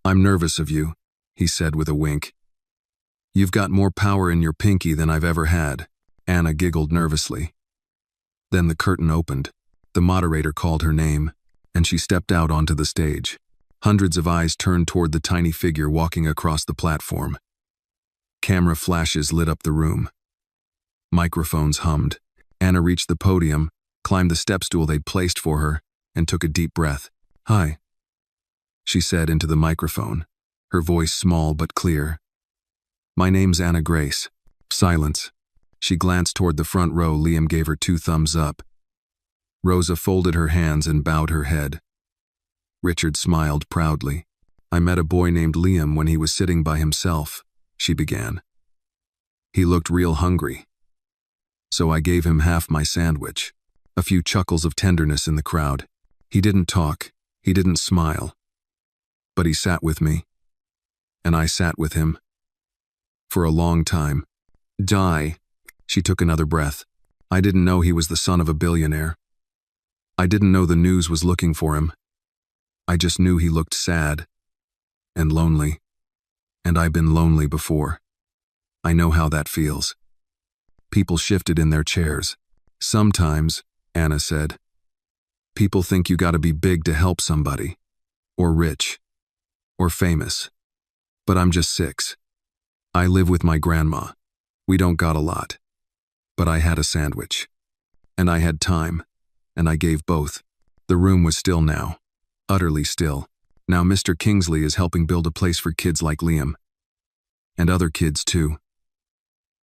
"I'm nervous of you," he said with a wink. "You've got more power in your pinky than I've ever had." Anna giggled nervously. Then the curtain opened. The moderator called her name, and she stepped out onto the stage. Hundreds of eyes turned toward the tiny figure walking across the platform. Camera flashes lit up the room. Microphones hummed. Anna reached the podium, climbed the step stool they'd placed for her, and took a deep breath. "Hi," she said into the microphone, her voice small but clear. "My name's Anna Grace." Silence. She glanced toward the front row. Liam gave her 2 thumbs up. Rosa folded her hands and bowed her head. Richard smiled proudly. "I met a boy named Liam when he was sitting by himself," she began. "He looked real hungry. So I gave him half my sandwich." A few chuckles of tenderness in the crowd. He didn't talk. He didn't smile. But he sat with me. And I sat with him. For a long time. "Die." She took another breath. "I didn't know he was the son of a billionaire. I didn't know the news was looking for him. I just knew he looked sad. And lonely. And I've been lonely before. I know how that feels." People shifted in their chairs. "Sometimes," Anna said, "people think you gotta be big to help somebody. Or rich. Or famous. But I'm just 6. I live with my grandma. We don't got a lot. But I had a sandwich. And I had time. And I gave both." The room was still now. Utterly still. Now Mr. Kingsley is helping build a place for kids like Liam. And other kids too.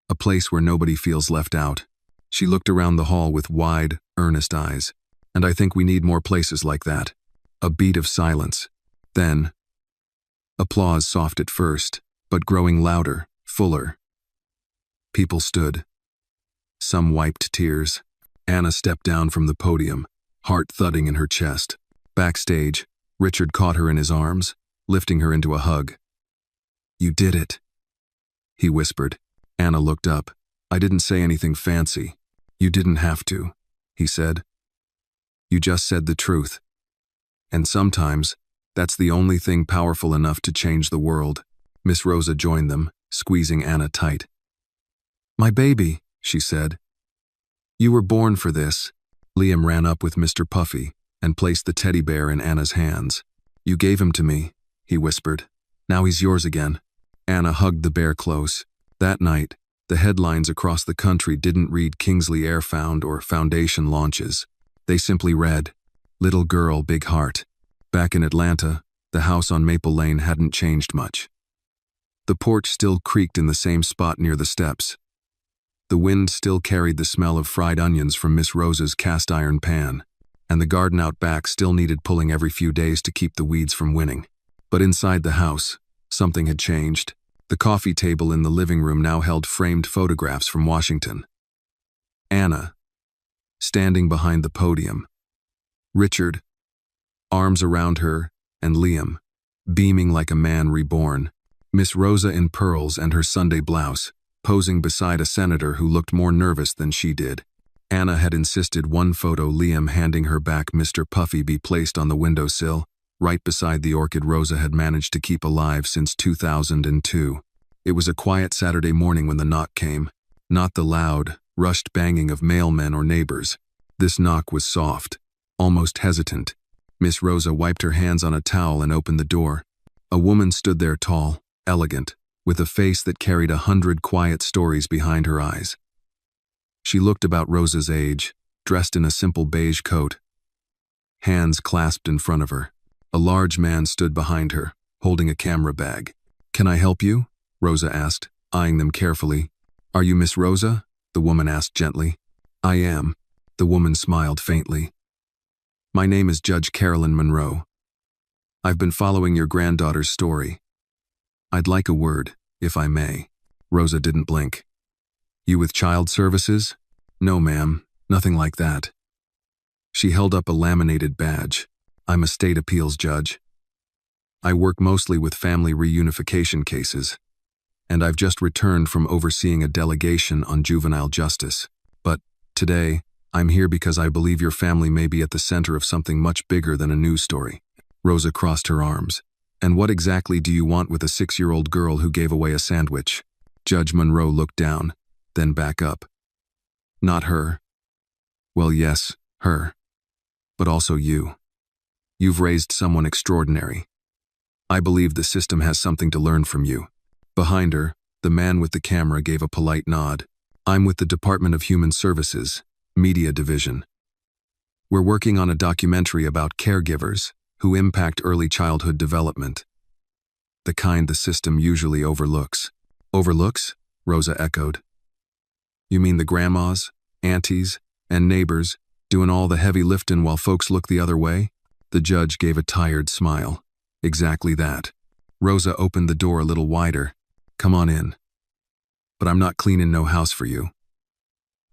A place where nobody feels left out. She looked around the hall with wide, earnest eyes. "And I think we need more places like that." A beat of silence. Then, applause, soft at first, but growing louder, fuller. People stood. Some wiped tears. Anna stepped down from the podium, heart thudding in her chest. Backstage, Richard caught her in his arms, lifting her into a hug. "You did it," he whispered. Anna looked up. "I didn't say anything fancy. You didn't have to," he said. "You just said the truth. And sometimes, that's the only thing powerful enough to change the world." Miss Rosa joined them, squeezing Anna tight. "My baby," she said. "You were born for this." Liam ran up with Mr. Puffy and placed the teddy bear in Anna's hands. "You gave him to me," he whispered. "Now he's yours again." Anna hugged the bear close. That night, the headlines across the country didn't read Kingsley Air Found or Foundation launches. They simply read, "Little girl, big heart." Back in Atlanta, the house on Maple Lane hadn't changed much. The porch still creaked in the same spot near the steps. The wind still carried the smell of fried onions from Miss Rosa's cast iron pan. and the garden out back still needed pulling every few days to keep the weeds from winning. But inside the house, something had changed. The coffee table in the living room now held framed photographs from Washington. Anna, standing behind the podium. Richard, arms around her, and Liam, beaming like a man reborn. Miss Rosa in pearls and her Sunday blouse, posing beside a senator who looked more nervous than she did. Anna had insisted one photo Liam handing her back Mr. Puffy be placed on the windowsill, right beside the orchid Rosa had managed to keep alive since 2002. It was a quiet Saturday morning when the knock came, not the loud, rushed banging of mailmen or neighbors. This knock was soft, almost hesitant. Miss Rosa wiped her hands on a towel and opened the door. A woman stood there tall, elegant, with a face that carried 100 quiet stories behind her eyes. She looked about Rosa's age, dressed in a simple beige coat, hands clasped in front of her. A large man stood behind her, holding a camera bag. "Can I help you?" Rosa asked, eyeing them carefully. "Are you Miss Rosa?" the woman asked gently. "I am." The woman smiled faintly. "My name is Judge Carolyn Monroe. I've been following your granddaughter's story. I'd like a word, if I may." Rosa didn't blink. "You with child services?" "No, ma'am, nothing like that." She held up a laminated badge. "I'm a state appeals judge. I work mostly with family reunification cases, and I've just returned from overseeing a delegation on juvenile justice. But today, I'm here because I believe your family may be at the center of something much bigger than a news story." Rosa crossed her arms. "And what exactly do you want with a 6-year-old girl who gave away a sandwich?" Judge Monroe looked down, then back up. "Not her. Well, yes, her. But also you. You've raised someone extraordinary. I believe the system has something to learn from you." Behind her, the man with the camera gave a polite nod. "I'm with the Department of Human Services, Media Division. We're working on a documentary about caregivers who impact early childhood development. The kind the system usually overlooks." "Overlooks?" Rosa echoed. "You mean the grandmas, aunties, and neighbors doing all the heavy lifting while folks look the other way?" The judge gave a tired smile. "Exactly that." Rosa opened the door a little wider. "Come on in. But I'm not cleaning no house for you.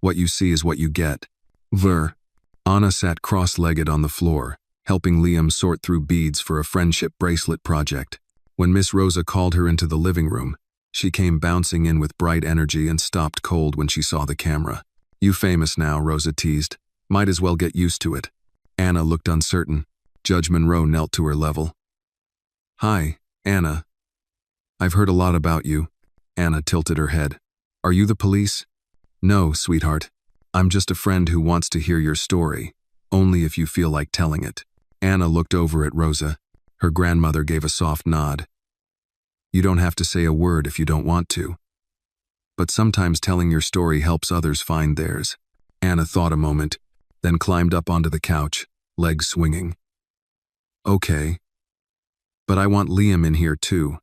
What you see is what you get." Anna sat cross-legged on the floor, helping Liam sort through beads for a friendship bracelet project. When Miss Rosa called her into the living room, she came bouncing in with bright energy and stopped cold when she saw the camera. "You famous now," Rosa teased. "Might as well get used to it." Anna looked uncertain. Judge Monroe knelt to her level. "Hi, Anna. I've heard a lot about you." Anna tilted her head. "Are you the police?" "No, sweetheart. I'm just a friend who wants to hear your story, only if you feel like telling it." Anna looked over at Rosa. Her grandmother gave a soft nod. "You don't have to say a word if you don't want to. But sometimes telling your story helps others find theirs." Anna thought a moment, then climbed up onto the couch, legs swinging. "Okay. But I want Liam in here too.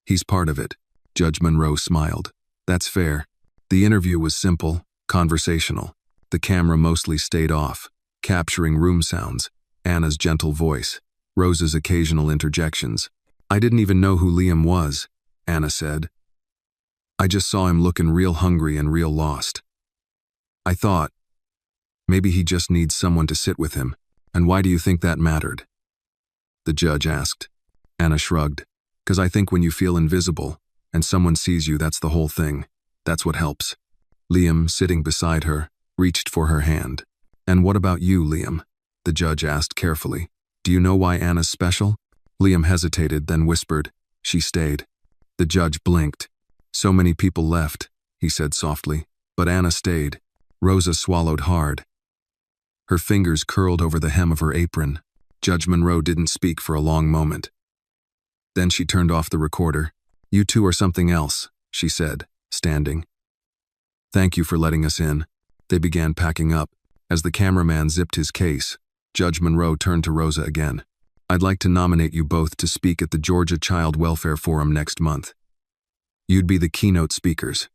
He's part of it." Judge Monroe smiled. "That's fair." The interview was simple, conversational. The camera mostly stayed off, capturing room sounds, Anna's gentle voice, Rosa's occasional interjections. "I didn't even know who Liam was," Anna said. "I just saw him looking real hungry and real lost. I thought, maybe he just needs someone to sit with him. And why do you think that mattered?" the judge asked. Anna shrugged. "'Cause I think when you feel invisible, and someone sees you, that's the whole thing. That's what helps." Liam, sitting beside her, reached for her hand. "And what about you, Liam?" the judge asked carefully. "Do you know why Anna's special?" Liam hesitated, then whispered, "She stayed." The judge blinked. "So many people left," he said softly, "but Anna stayed." Rosa swallowed hard. Her fingers curled over the hem of her apron. Judge Monroe didn't speak for a long moment. Then she turned off the recorder. "You two are something else," she said, standing. "Thank you for letting us in." They began packing up. As the cameraman zipped his case, Judge Monroe turned to Rosa again. "I'd like to nominate you both to speak at the Georgia Child Welfare Forum next month. You'd be the keynote speakers.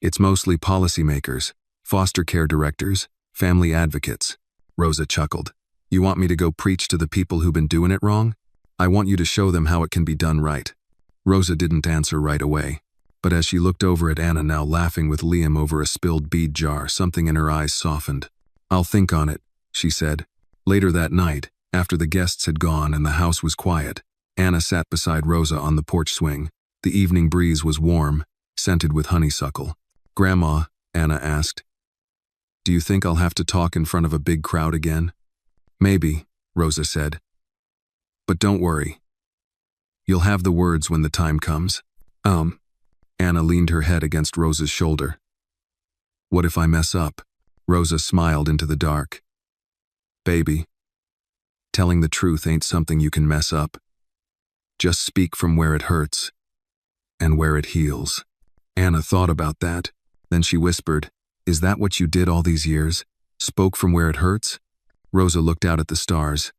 It's mostly policymakers, foster care directors, family advocates. Rosa chuckled. You want me to go preach to the people who've been doing it wrong? I want you to show them how it can be done right. Rosa didn't answer right away, but as she looked over at Anna now laughing with Liam over a spilled bead jar, something in her eyes softened. I'll think on it, she said. Later that night, after the guests had gone and the house was quiet, Anna sat beside Rosa on the porch swing. The evening breeze was warm, scented with honeysuckle. Grandma, Anna asked, do you think I'll have to talk in front of a big crowd again? Maybe, Rosa said. But don't worry. You'll have the words when the time comes. Anna leaned her head against Rosa's shoulder. What if I mess up? Rosa smiled into the dark. Baby, telling the truth ain't something you can mess up. Just speak from where it hurts and where it heals. Anna thought about that. Then she whispered, is that what you did all these years? Spoke from where it hurts? Rosa looked out at the stars.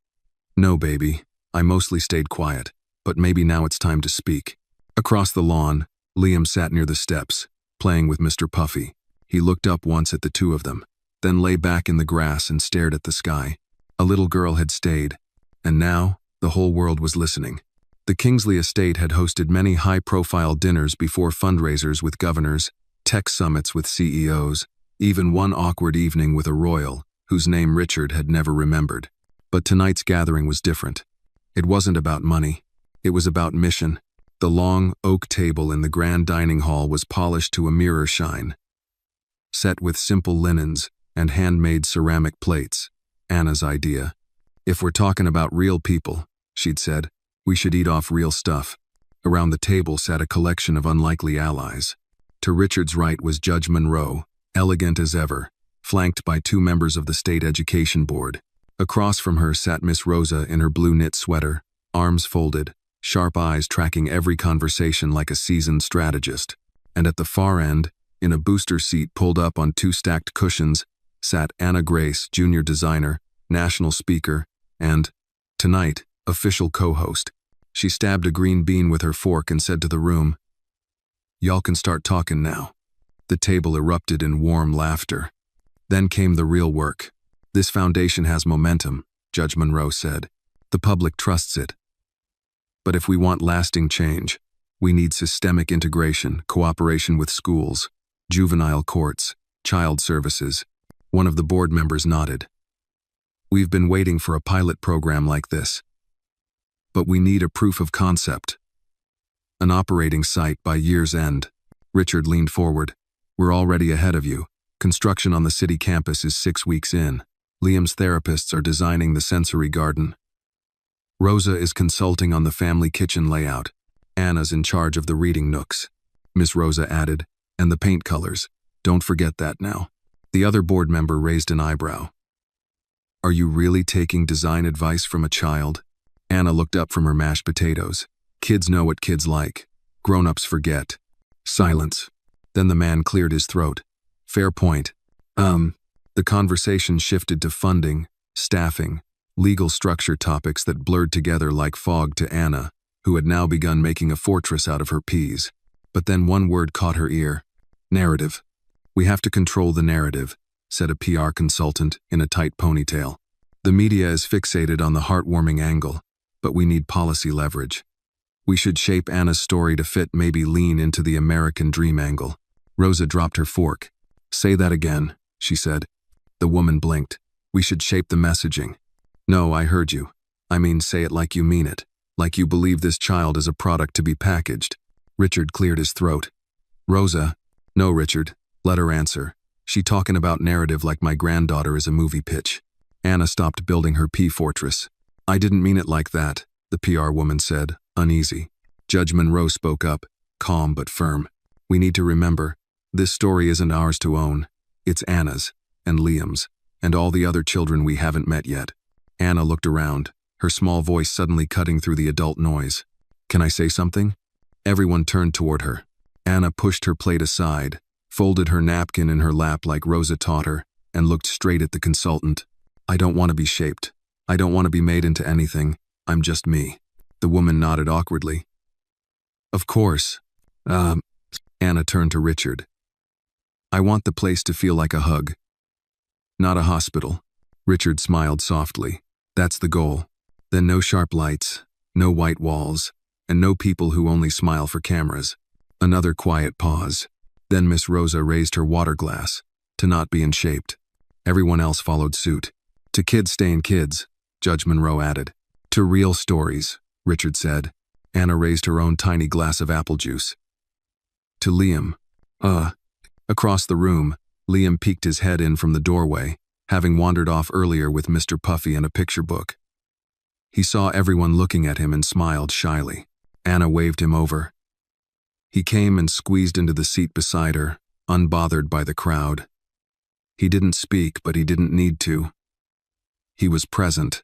No, baby, I mostly stayed quiet, but maybe now it's time to speak. Across the lawn, Liam sat near the steps, playing with Mr. Puffy. He looked up once at the two of them, then lay back in the grass and stared at the sky. A little girl had stayed, and now the whole world was listening. The Kingsley estate had hosted many high-profile dinners before fundraisers with governors, tech summits with CEOs, even one awkward evening with a royal, whose name Richard had never remembered. But tonight's gathering was different. It wasn't about money. It was about mission. The long oak table in the grand dining hall was polished to a mirror shine, set with simple linens and handmade ceramic plates. Anna's idea. If we're talking about real people, she'd said, we should eat off real stuff. Around the table sat a collection of unlikely allies. To Richard's right was Judge Monroe, elegant as ever, flanked by two members of the State Education Board. Across from her sat Miss Rosa in her blue knit sweater, arms folded, sharp eyes tracking every conversation like a seasoned strategist. And at the far end, in a booster seat pulled up on two stacked cushions, sat Anna Grace, junior designer, national speaker, and, tonight, official co-host. She stabbed a green bean with her fork and said to the room, y'all can start talking now. The table erupted in warm laughter. Then came the real work. This foundation has momentum, Judge Monroe said. The public trusts it. But if we want lasting change, we need systemic integration, cooperation with schools, juvenile courts, child services. One of the board members nodded. We've been waiting for a pilot program like this. But we need a proof of concept. An operating site by year's end. Richard leaned forward. We're already ahead of you. Construction on the city campus is 6 weeks in. Liam's therapists are designing the sensory garden. Rosa is consulting on the family kitchen layout. Anna's in charge of the reading nooks. Miss Rosa added, and the paint colors. Don't forget that now. The other board member raised an eyebrow. Are you really taking design advice from a child? Anna looked up from her mashed potatoes. Kids know what kids like. Grown-ups forget. Silence. Then the man cleared his throat. Fair point. The conversation shifted to funding, staffing, legal structure topics that blurred together like fog to Anna, who had now begun making a fortress out of her peas. But then one word caught her ear. Narrative. We have to control the narrative, said a PR consultant in a tight ponytail. The media is fixated on the heartwarming angle, but we need policy leverage. We should shape Anna's story to fit, maybe lean into the American dream angle. Rosa dropped her fork. Say that again, she said. The woman blinked. We should shape the messaging. No, I heard you. I mean, say it like you mean it. Like you believe this child is a product to be packaged. Richard cleared his throat. Rosa. No, Richard. Let her answer. She talking about narrative like my granddaughter is a movie pitch. Anna stopped building her pea fortress. I didn't mean it like that, the PR woman said, uneasy. Judge Monroe spoke up, calm but firm. We need to remember, this story isn't ours to own. It's Anna's, and Liam's, and all the other children we haven't met yet. Anna looked around, her small voice suddenly cutting through the adult noise. Can I say something? Everyone turned toward her. Anna pushed her plate aside, folded her napkin in her lap like Rosa taught her, and looked straight at the consultant. I don't want to be shaped. I don't want to be made into anything. I'm just me. The woman nodded awkwardly. Of course. Anna turned to Richard. I want the place to feel like a hug. Not a hospital. Richard smiled softly. That's the goal. Then no sharp lights, no white walls, and no people who only smile for cameras. Another quiet pause. Then Miss Rosa raised her water glass, to not be enshaped. Everyone else followed suit. To kids staying kids, Judge Monroe added. To real stories, Richard said. Anna raised her own tiny glass of apple juice. To Liam. Across the room, Liam peeked his head in from the doorway, having wandered off earlier with Mr. Puffy and a picture book. He saw everyone looking at him and smiled shyly. Anna waved him over. He came and squeezed into the seat beside her, unbothered by the crowd. He didn't speak, but he didn't need to. He was present.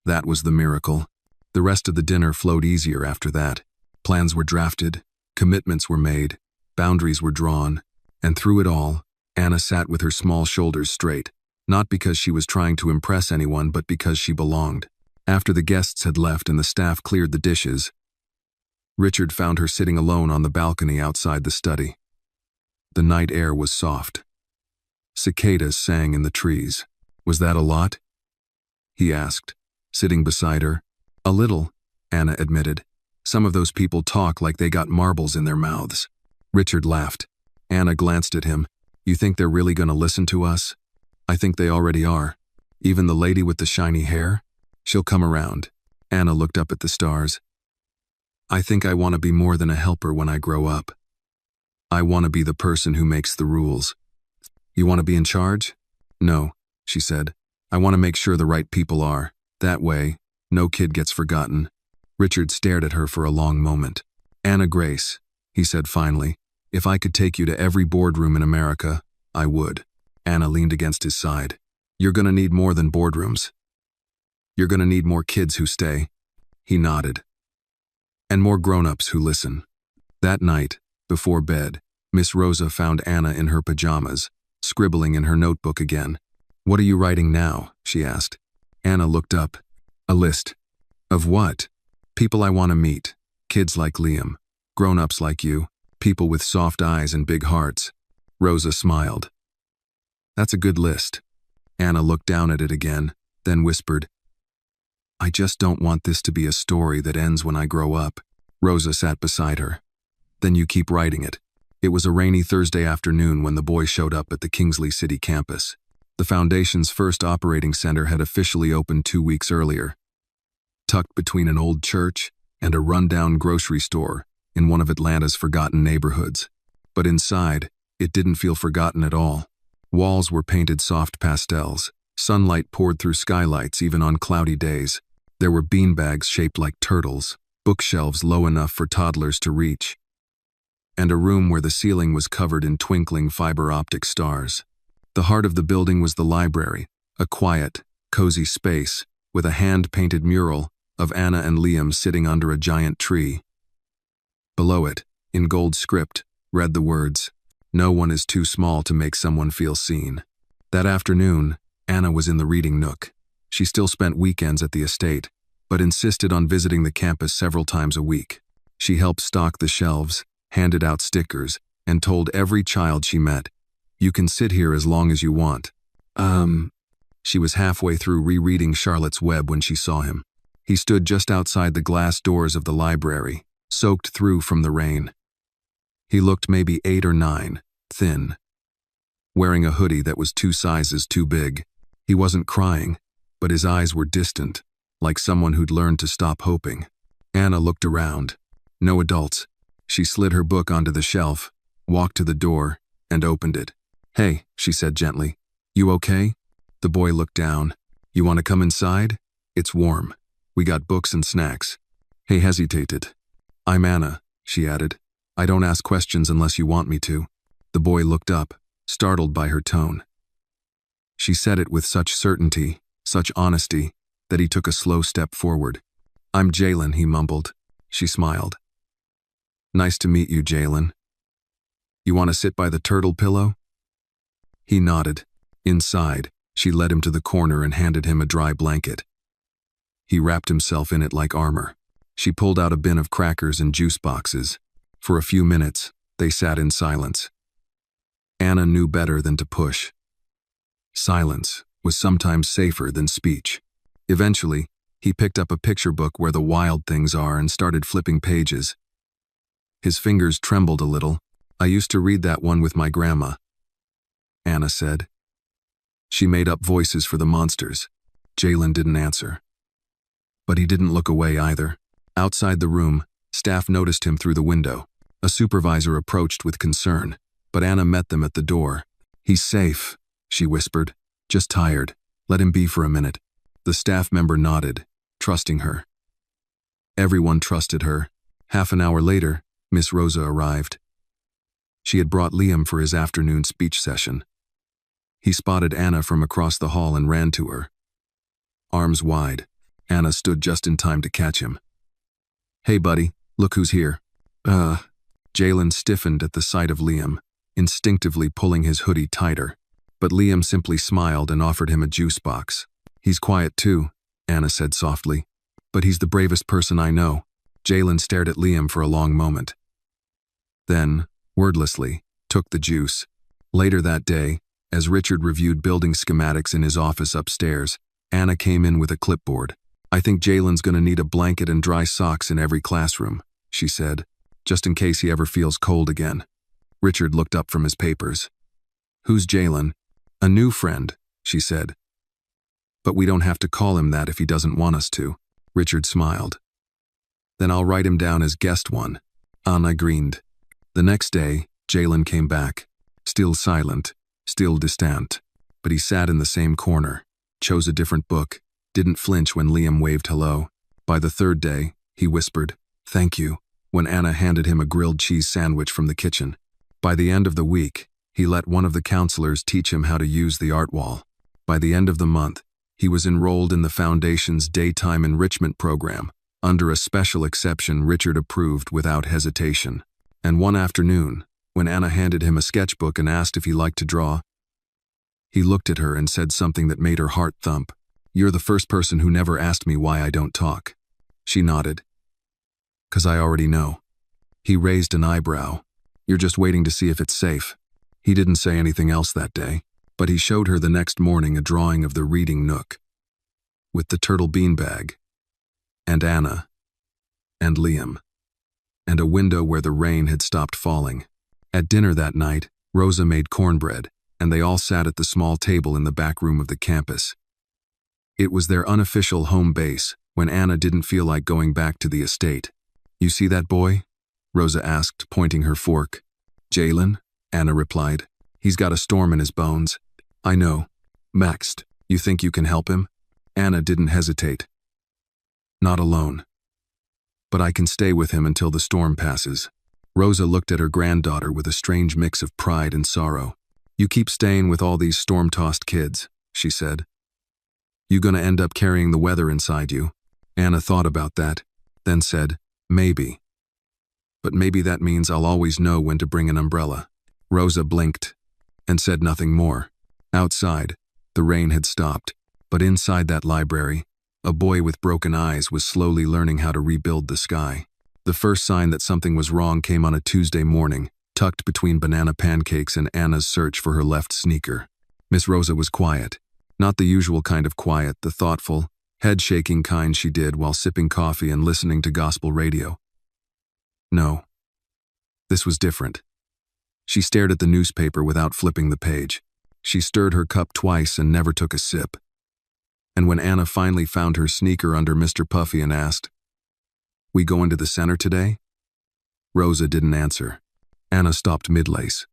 That was the miracle. The rest of the dinner flowed easier after that. Plans were drafted, commitments were made, boundaries were drawn, and through it all, Anna sat with her small shoulders straight, not because she was trying to impress anyone, but because she belonged. After the guests had left and the staff cleared the dishes, Richard found her sitting alone on the balcony outside the study. The night air was soft. Cicadas sang in the trees. Was that a lot? He asked, sitting beside her. A little, Anna admitted. Some of those people talk like they got marbles in their mouths. Richard laughed. Anna glanced at him. You think they're really going to listen to us? I think they already are. Even the lady with the shiny hair? She'll come around. Anna looked up at the stars. I think I want to be more than a helper when I grow up. I want to be the person who makes the rules. You want to be in charge? No, she said. I want to make sure the right people are. That way, no kid gets forgotten. Richard stared at her for a long moment. Anna Grace, he said finally, if I could take you to every boardroom in America, I would. Anna leaned against his side. You're going to need more than boardrooms. You're going to need more kids who stay. He nodded. And more grown-ups who listen. That night, before bed, Miss Rosa found Anna in her pajamas, scribbling in her notebook again. What are you writing now? She asked. Anna looked up. A list. Of what? People I want to meet. Kids like Liam. Grown-ups like you. People with soft eyes and big hearts. Rosa smiled. That's a good list. Anna looked down at it again, then whispered, I just don't want this to be a story that ends when I grow up. Rosa sat beside her. Then you keep writing it. It was a rainy Thursday afternoon when the boy showed up at the Kingsley City campus. The Foundation's first operating center had officially opened 2 weeks earlier. Tucked between an old church and a run-down grocery store in one of Atlanta's forgotten neighborhoods. But inside, it didn't feel forgotten at all. Walls were painted soft pastels. Sunlight poured through skylights even on cloudy days. There were beanbags shaped like turtles, bookshelves low enough for toddlers to reach, and a room where the ceiling was covered in twinkling fiber optic stars. The heart of the building was the library, a quiet, cozy space with a hand-painted mural of Anna and Liam sitting under a giant tree. Below it, in gold script, read the words, "No one is too small to make someone feel seen." That afternoon, Anna was in the reading nook. She still spent weekends at the estate, but insisted on visiting the campus several times a week. She helped stock the shelves, handed out stickers, and told every child she met, "You can sit here as long as you want." She was halfway through rereading Charlotte's Web when she saw him. He stood just outside the glass doors of the library, soaked through from the rain. He looked maybe 8 or 9, thin, wearing a hoodie that was 2 sizes too big. He wasn't crying, but his eyes were distant, like someone who'd learned to stop hoping. Anna looked around. No adults. She slid her book onto the shelf, walked to the door, and opened it. "Hey," she said gently. "You okay?" The boy looked down. "You want to come inside? It's warm. We got books and snacks." He hesitated. "I'm Anna," she added. "I don't ask questions unless you want me to." The boy looked up, startled by her tone. She said it with such certainty, such honesty, that he took a slow step forward. "I'm Jalen," he mumbled. She smiled. "Nice to meet you, Jalen. You want to sit by the turtle pillow?" He nodded. Inside, she led him to the corner and handed him a dry blanket. He wrapped himself in it like armor. She pulled out a bin of crackers and juice boxes. For a few minutes, they sat in silence. Anna knew better than to push. Silence was sometimes safer than speech. Eventually, he picked up a picture book where the wild things are and started flipping pages. His fingers trembled a little. I used to read that one with my grandma, Anna said. She made up voices for the monsters. Jalen didn't answer. But he didn't look away either. Outside the room, staff noticed him through the window. A supervisor approached with concern, but Anna met them at the door. "He's safe," she whispered. "Just tired. Let him be for a minute." The staff member nodded, trusting her. Everyone trusted her. Half an hour later, Miss Rosa arrived. She had brought Liam for his afternoon speech session. He spotted Anna from across the hall and ran to her. Arms wide, Anna stood just in time to catch him. "Hey buddy, look who's here." Jalen stiffened at the sight of Liam, instinctively pulling his hoodie tighter. But Liam simply smiled and offered him a juice box. "He's quiet too," Anna said softly. "But he's the bravest person I know." Jalen stared at Liam for a long moment. Then, wordlessly, took the juice. Later that day, as Richard reviewed building schematics in his office upstairs, Anna came in with a clipboard. "I think Jalen's gonna need a blanket and dry socks in every classroom," she said, "just in case he ever feels cold again." Richard looked up from his papers. "Who's Jalen?" "A new friend," she said. "But we don't have to call him that if he doesn't want us to." Richard smiled. "Then I'll write him down as guest one." Anna grinned. The next day, Jalen came back, still silent, still distant, but he sat in the same corner, chose a different book, didn't flinch when Liam waved hello. By the third day, he whispered, "Thank you," when Anna handed him a grilled cheese sandwich from the kitchen. By the end of the week, he let one of the counselors teach him how to use the art wall. By the end of the month, he was enrolled in the Foundation's daytime enrichment program, under a special exception Richard approved without hesitation. And one afternoon, when Anna handed him a sketchbook and asked if he liked to draw, he looked at her and said something that made her heart thump. "You're the first person who never asked me why I don't talk." She nodded. "'Cause I already know." He raised an eyebrow. "You're just waiting to see if it's safe." He didn't say anything else that day, but he showed her the next morning a drawing of the reading nook, with the turtle beanbag, and Anna, and Liam, and a window where the rain had stopped falling. At dinner that night, Rosa made cornbread, and they all sat at the small table in the back room of the campus. It was their unofficial home base, when Anna didn't feel like going back to the estate. "You see that boy?" Rosa asked, pointing her fork. "Jalen," Anna replied. "He's got a storm in his bones." "I know." "Maxed. You think you can help him?" Anna didn't hesitate. "Not alone. But I can stay with him until the storm passes." Rosa looked at her granddaughter with a strange mix of pride and sorrow. "You keep staying with all these storm-tossed kids," she said. "You gonna end up carrying the weather inside you?" Anna thought about that, then said, "Maybe. But maybe that means I'll always know when to bring an umbrella." Rosa blinked and said nothing more. Outside, the rain had stopped, but inside that library, a boy with broken eyes was slowly learning how to rebuild the sky. The first sign that something was wrong came on a Tuesday morning, tucked between banana pancakes and Anna's search for her left sneaker. Miss Rosa was quiet. Not the usual kind of quiet, the thoughtful, head-shaking kind she did while sipping coffee and listening to gospel radio. No. This was different. She stared at the newspaper without flipping the page. She stirred her cup twice and never took a sip. And when Anna finally found her sneaker under Mr. Puffy and asked, "We going to the center today?" Rosa didn't answer. Anna stopped mid-lace.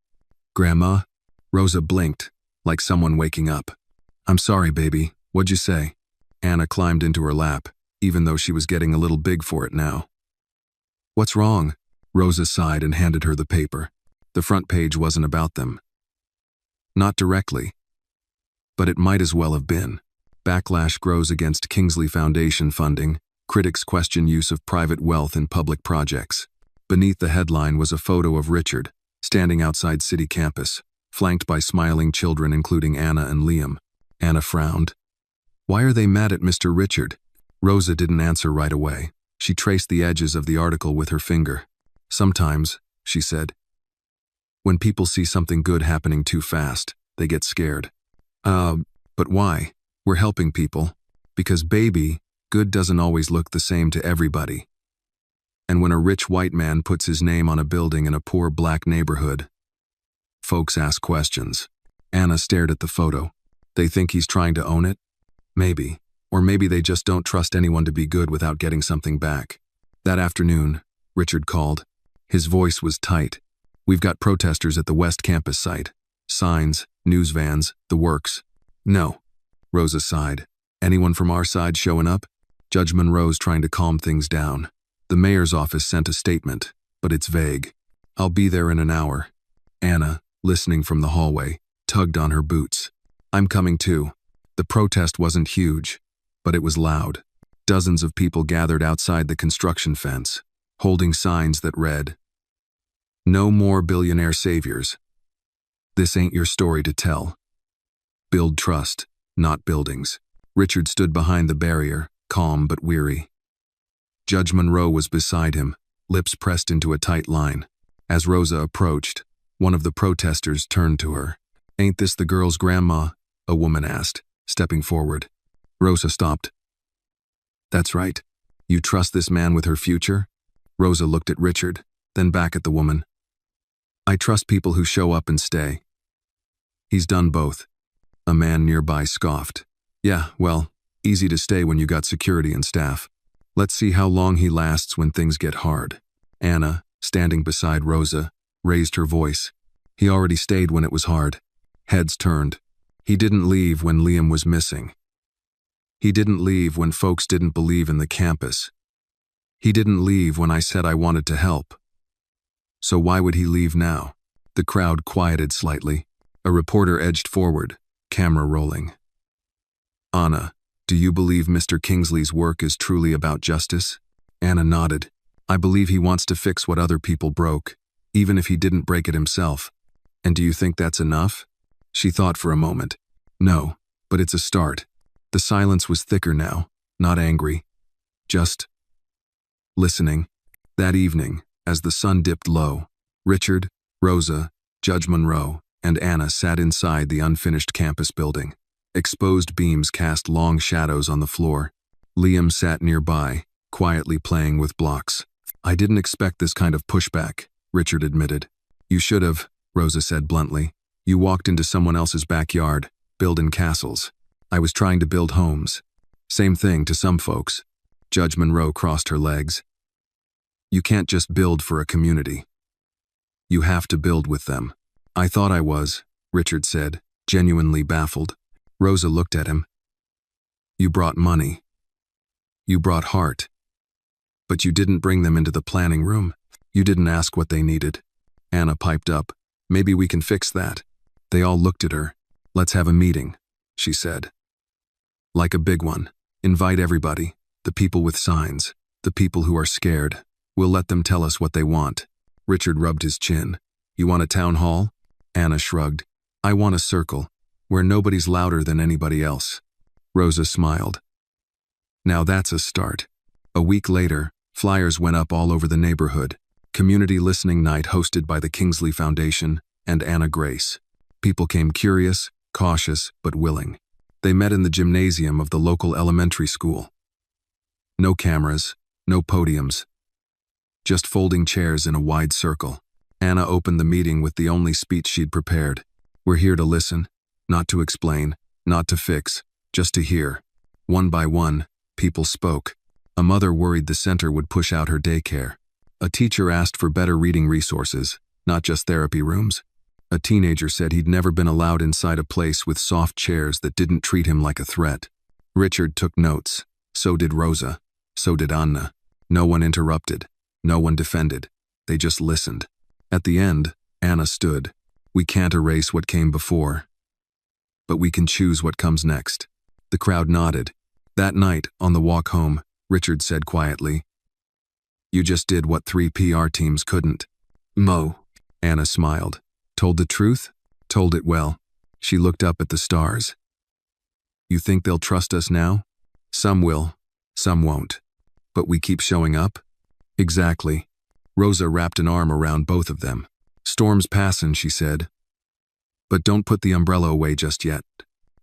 "Grandma?" Rosa blinked, like someone waking up. "I'm sorry, baby. What'd you say?" Anna climbed into her lap, even though she was getting a little big for it now. "What's wrong?" Rosa sighed and handed her the paper. The front page wasn't about them. Not directly. But it might as well have been. Backlash grows against Kingsley Foundation funding. Critics question use of private wealth in public projects. Beneath the headline was a photo of Richard, standing outside city campus, flanked by smiling children including Anna and Liam. Anna frowned. "Why are they mad at Mr. Richard?" Rosa didn't answer right away. She traced the edges of the article with her finger. "Sometimes," she said, "when people see something good happening too fast, they get scared." But why? We're helping people. Because baby, good doesn't always look the same to everybody. And when a rich white man puts his name on a building in a poor black neighborhood, folks ask questions. Anna stared at the photo. They think he's trying to own it? Maybe. Or maybe they just don't trust anyone to be good without getting something back. That afternoon, Richard called. His voice was tight. We've got protesters at the West Campus site. Signs, news vans, the works. No. Rosa sighed. Anyone from our side showing up? Judge Monroe's trying to calm things down. The mayor's office sent a statement, but it's vague. I'll be there in an hour. Anna, listening from the hallway, tugged on her boots. I'm coming too. The protest wasn't huge, but it was loud. Dozens of people gathered outside the construction fence, holding signs that read, "No more billionaire saviors. This ain't your story to tell. Build trust, not buildings." Richard stood behind the barrier, calm but weary. Judge Monroe was beside him, lips pressed into a tight line. As Rosa approached, one of the protesters turned to her. "Ain't this the girl's grandma?" a woman asked, stepping forward. Rosa stopped. "That's right. You trust this man with her future?" Rosa looked at Richard, then back at the woman. "I trust people who show up and stay." "He's done both." A man nearby scoffed. "Yeah, well, easy to stay when you got security and staff. Let's see how long he lasts when things get hard." Anna, standing beside Rosa, raised her voice. "He already stayed when it was hard." Heads turned. He didn't leave when Liam was missing. He didn't leave when folks didn't believe in the campus. He didn't leave when I said I wanted to help. So why would he leave now? The crowd quieted slightly. A reporter edged forward, camera rolling. "Anna, do you believe Mr. Kingsley's work is truly about justice?" Anna nodded. "I believe he wants to fix what other people broke, even if he didn't break it himself." "And do you think that's enough?" She thought for a moment. "No, but it's a start." The silence was thicker now, not angry, just listening. That evening, as the sun dipped low, Richard, Rosa, Judge Monroe, and Anna sat inside the unfinished campus building. Exposed beams cast long shadows on the floor. Liam sat nearby, quietly playing with blocks. "I didn't expect this kind of pushback," Richard admitted. "You should have," Rosa said bluntly. "You walked into someone else's backyard, building castles. I was trying to build homes. Same thing to some folks." Judge Monroe crossed her legs. "You can't just build for a community. You have to build with them." "I thought I was," Richard said, genuinely baffled. Rosa looked at him. "You brought money. You brought heart. But you didn't bring them into the planning room. You didn't ask what they needed." Anna piped up. "Maybe we can fix that." They all looked at her. "Let's have a meeting," she said. "Like a big one. Invite everybody, the people with signs, the people who are scared. We'll let them tell us what they want." Richard rubbed his chin. "You want a town hall?" Anna shrugged. "I want a circle, where nobody's louder than anybody else." Rosa smiled. "Now that's a start." A week later, flyers went up all over the neighborhood. Community listening night hosted by the Kingsley Foundation and Anna Grace. People came curious, cautious, but willing. They met in the gymnasium of the local elementary school. No cameras, no podiums. Just folding chairs in a wide circle. Anna opened the meeting with the only speech she'd prepared. "We're here to listen, not to explain, not to fix, just to hear." One by one, people spoke. A mother worried the center would push out her daycare. A teacher asked for better reading resources, not just therapy rooms. A teenager said he'd never been allowed inside a place with soft chairs that didn't treat him like a threat. Richard took notes. So did Rosa. So did Anna. No one interrupted. No one defended. They just listened. At the end, Anna stood. "We can't erase what came before, but we can choose what comes next." The crowd nodded. That night, on the walk home, Richard said quietly, "You just did what 3 PR teams couldn't." "Mo." Anna smiled. "Told the truth? Told it well." She looked up at the stars. "You think they'll trust us now? Some will, some won't. But we keep showing up?" "Exactly." Rosa wrapped an arm around both of them. "Storm's passin'," she said. "But don't put the umbrella away just yet.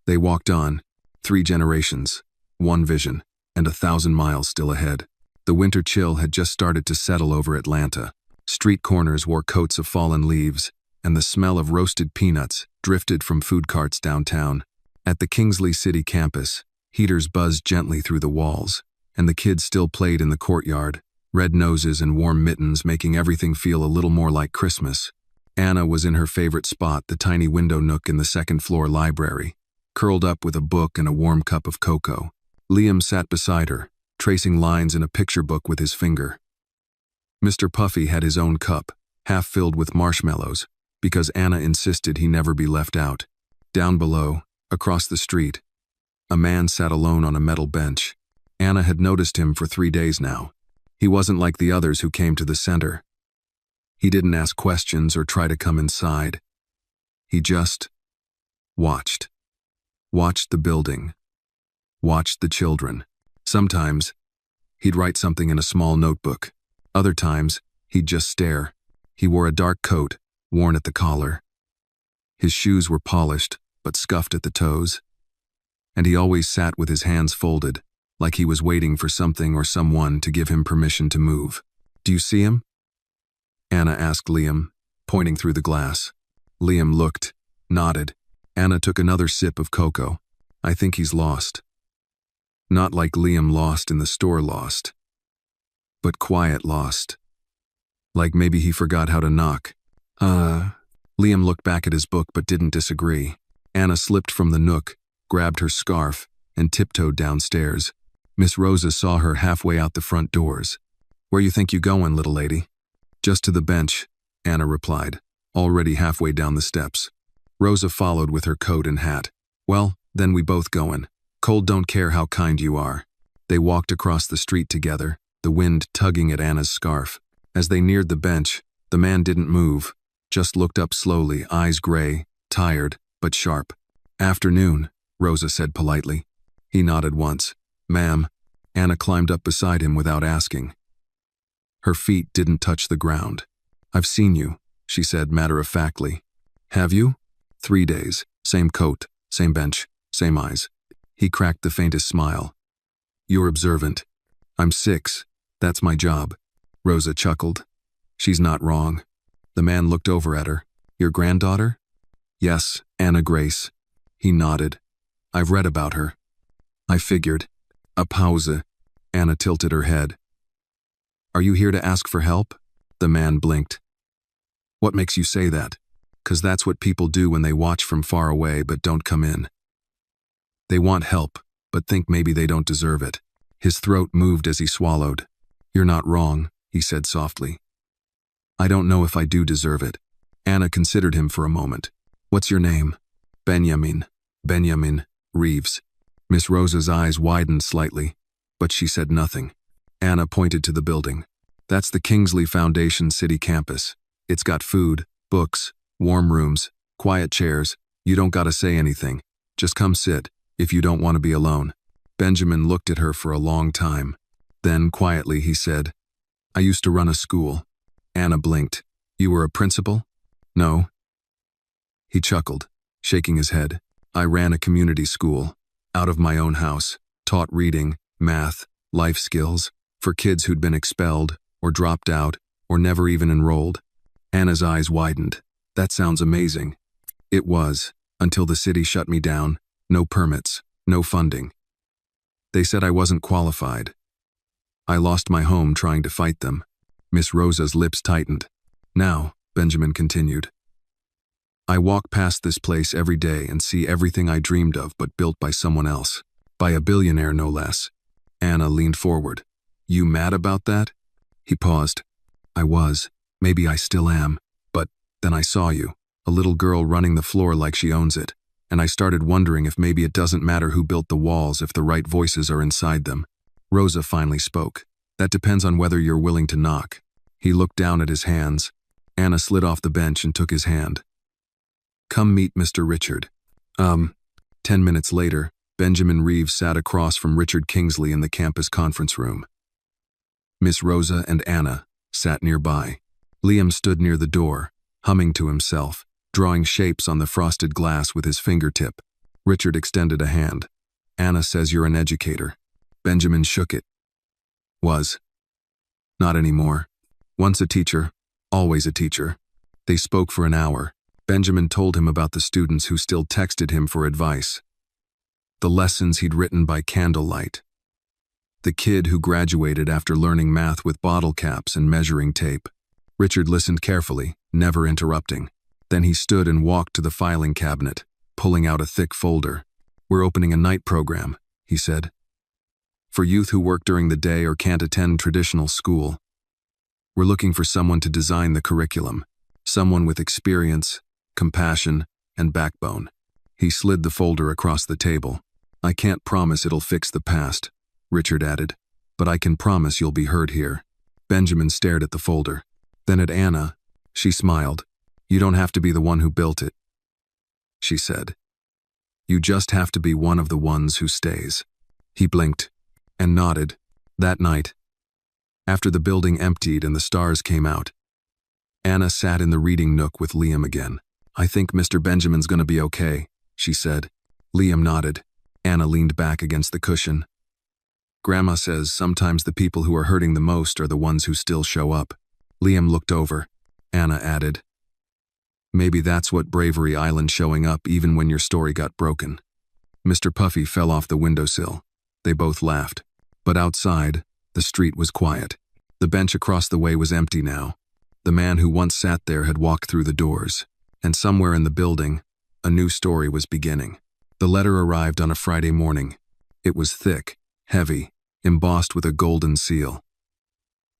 They walked on, 3 generations, 1 vision, and 1,000 miles still ahead. The winter chill had just started to settle over Atlanta. Street corners wore coats of fallen leaves, and the smell of roasted peanuts drifted from food carts downtown. At the Kingsley City campus, heaters buzzed gently through the walls, and the kids still played in the courtyard, red noses and warm mittens making everything feel a little more like Christmas. Anna was in her favorite spot, the tiny window nook in the second-floor library, curled up with a book and a warm cup of cocoa. Liam sat beside her, tracing lines in a picture book with his finger. Mr. Puffy had his own cup, half filled with marshmallows, because Anna insisted he never be left out. Down below, across the street, a man sat alone on a metal bench. Anna had noticed him for 3 days now. He wasn't like the others who came to the center. He didn't ask questions or try to come inside. He just watched. Watched the building. Watched the children. Sometimes, he'd write something in a small notebook. Other times, he'd just stare. He wore a dark coat, worn at the collar. His shoes were polished, but scuffed at the toes. And he always sat with his hands folded, like he was waiting for something or someone to give him permission to move. "Do you see him?" Anna asked Liam, pointing through the glass. Liam looked, nodded. Anna took another sip of cocoa. "I think he's lost." Not like Liam lost in the store lost, but quiet lost. Like maybe he forgot how to knock. Liam looked back at his book but didn't disagree. Anna slipped from the nook, grabbed her scarf, and tiptoed downstairs. Miss Rosa saw her halfway out the front doors. "Where you think you going, little lady?" "Just to the bench," Anna replied, already halfway down the steps. Rosa followed with her coat and hat. "Well, then we both goin'. Cold don't care how kind you are." They walked across the street together, the wind tugging at Anna's scarf. As they neared the bench, the man didn't move, just looked up slowly, eyes gray, tired, but sharp. "Afternoon," Rosa said politely. He nodded once. "Ma'am." Anna climbed up beside him without asking. Her feet didn't touch the ground. "I've seen you," she said matter-of-factly. "Have you?" 3 days, same coat, same bench, same eyes. He cracked the faintest smile. "You're observant. I'm 6. That's my job." Rosa chuckled. "She's not wrong." The man looked over at her. "Your granddaughter?" "Yes, Anna Grace." He nodded. "I've read about her." "I figured." A pause. Anna tilted her head. "Are you here to ask for help?" The man blinked. "What makes you say that?" "'Cause that's what people do when they watch from far away but don't come in. They want help, but think maybe they don't deserve it." His throat moved as he swallowed. "You're not wrong," he said softly. "I don't know if I do deserve it." Anna considered him for a moment. "What's your name?" "Benjamin. Benjamin Reeves." Miss Rosa's eyes widened slightly, but she said nothing. Anna pointed to the building. "That's the Kingsley Foundation City campus. It's got food, books, warm rooms, quiet chairs. You don't gotta say anything. Just come sit, if you don't want to be alone." Benjamin looked at her for a long time. Then, quietly, he said, "I used to run a school." Anna blinked. "You were a principal?" "No." He chuckled, shaking his head. "I ran a community school, out of my own house, taught reading, math, life skills, for kids who'd been expelled, or dropped out, or never even enrolled." Anna's eyes widened. "That sounds amazing." "It was, until the city shut me down. No permits, no funding. They said I wasn't qualified. I lost my home trying to fight them." Miss Rosa's lips tightened. "Now," Benjamin continued, "I walk past this place every day and see everything I dreamed of but built by someone else. By a billionaire, no less." Anna leaned forward. "You mad about that?" He paused. "I was. Maybe I still am. But then I saw you, a little girl running the floor like she owns it. And I started wondering if maybe it doesn't matter who built the walls if the right voices are inside them." Rosa finally spoke. "That depends on whether you're willing to knock." He looked down at his hands. Anna slid off the bench and took his hand. "Come meet Mr. Richard." 10 minutes later, Benjamin Reeves sat across from Richard Kingsley in the campus conference room. Miss Rosa and Anna sat nearby. Liam stood near the door, humming to himself, drawing shapes on the frosted glass with his fingertip. Richard extended a hand. Anna says you're an educator. Benjamin shook it. Was. Not anymore. Once a teacher, always a teacher. They spoke for an hour. Benjamin told him about the students who still texted him for advice. The lessons he'd written by candlelight. The kid who graduated after learning math with bottle caps and measuring tape. Richard listened carefully, never interrupting. Then he stood and walked to the filing cabinet, pulling out a thick folder. We're opening a night program, he said. For youth who work during the day or can't attend traditional school. We're looking for someone to design the curriculum. Someone with experience, compassion, and backbone. He slid the folder across the table. I can't promise it'll fix the past, Richard added, but I can promise you'll be heard here. Benjamin stared at the folder. Then at Anna. She smiled. You don't have to be the one who built it, she said. You just have to be one of the ones who stays. He blinked and nodded. That night, after the building emptied and the stars came out, Anna sat in the reading nook with Liam again. I think Mr. Benjamin's gonna be okay, she said. Liam nodded. Anna leaned back against the cushion. Grandma says sometimes the people who are hurting the most are the ones who still show up. Liam looked over. Anna added, maybe that's what bravery Island showing up even when your story got broken. Mr. Puffy fell off the windowsill. They both laughed. But outside, the street was quiet. The bench across the way was empty now. The man who once sat there had walked through the doors. And somewhere in the building, a new story was beginning. The letter arrived on a Friday morning. It was thick, heavy, embossed with a golden seal.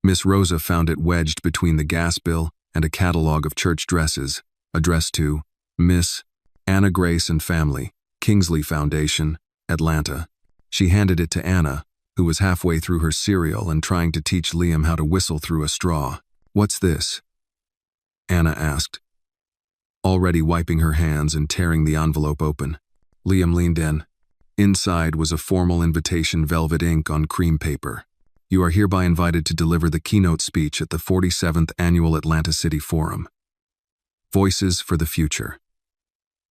Miss Rosa found it wedged between the gas bill and a catalog of church dresses, addressed to Miss Anna Grace and Family, Kingsley Foundation, Atlanta. She handed it to Anna, who was halfway through her cereal and trying to teach Liam how to whistle through a straw. What's this? Anna asked, already wiping her hands and tearing the envelope open. Liam leaned in. Inside was a formal invitation, velvet ink on cream paper. You are hereby invited to deliver the keynote speech at the 47th Annual Atlanta City Forum. Voices for the Future.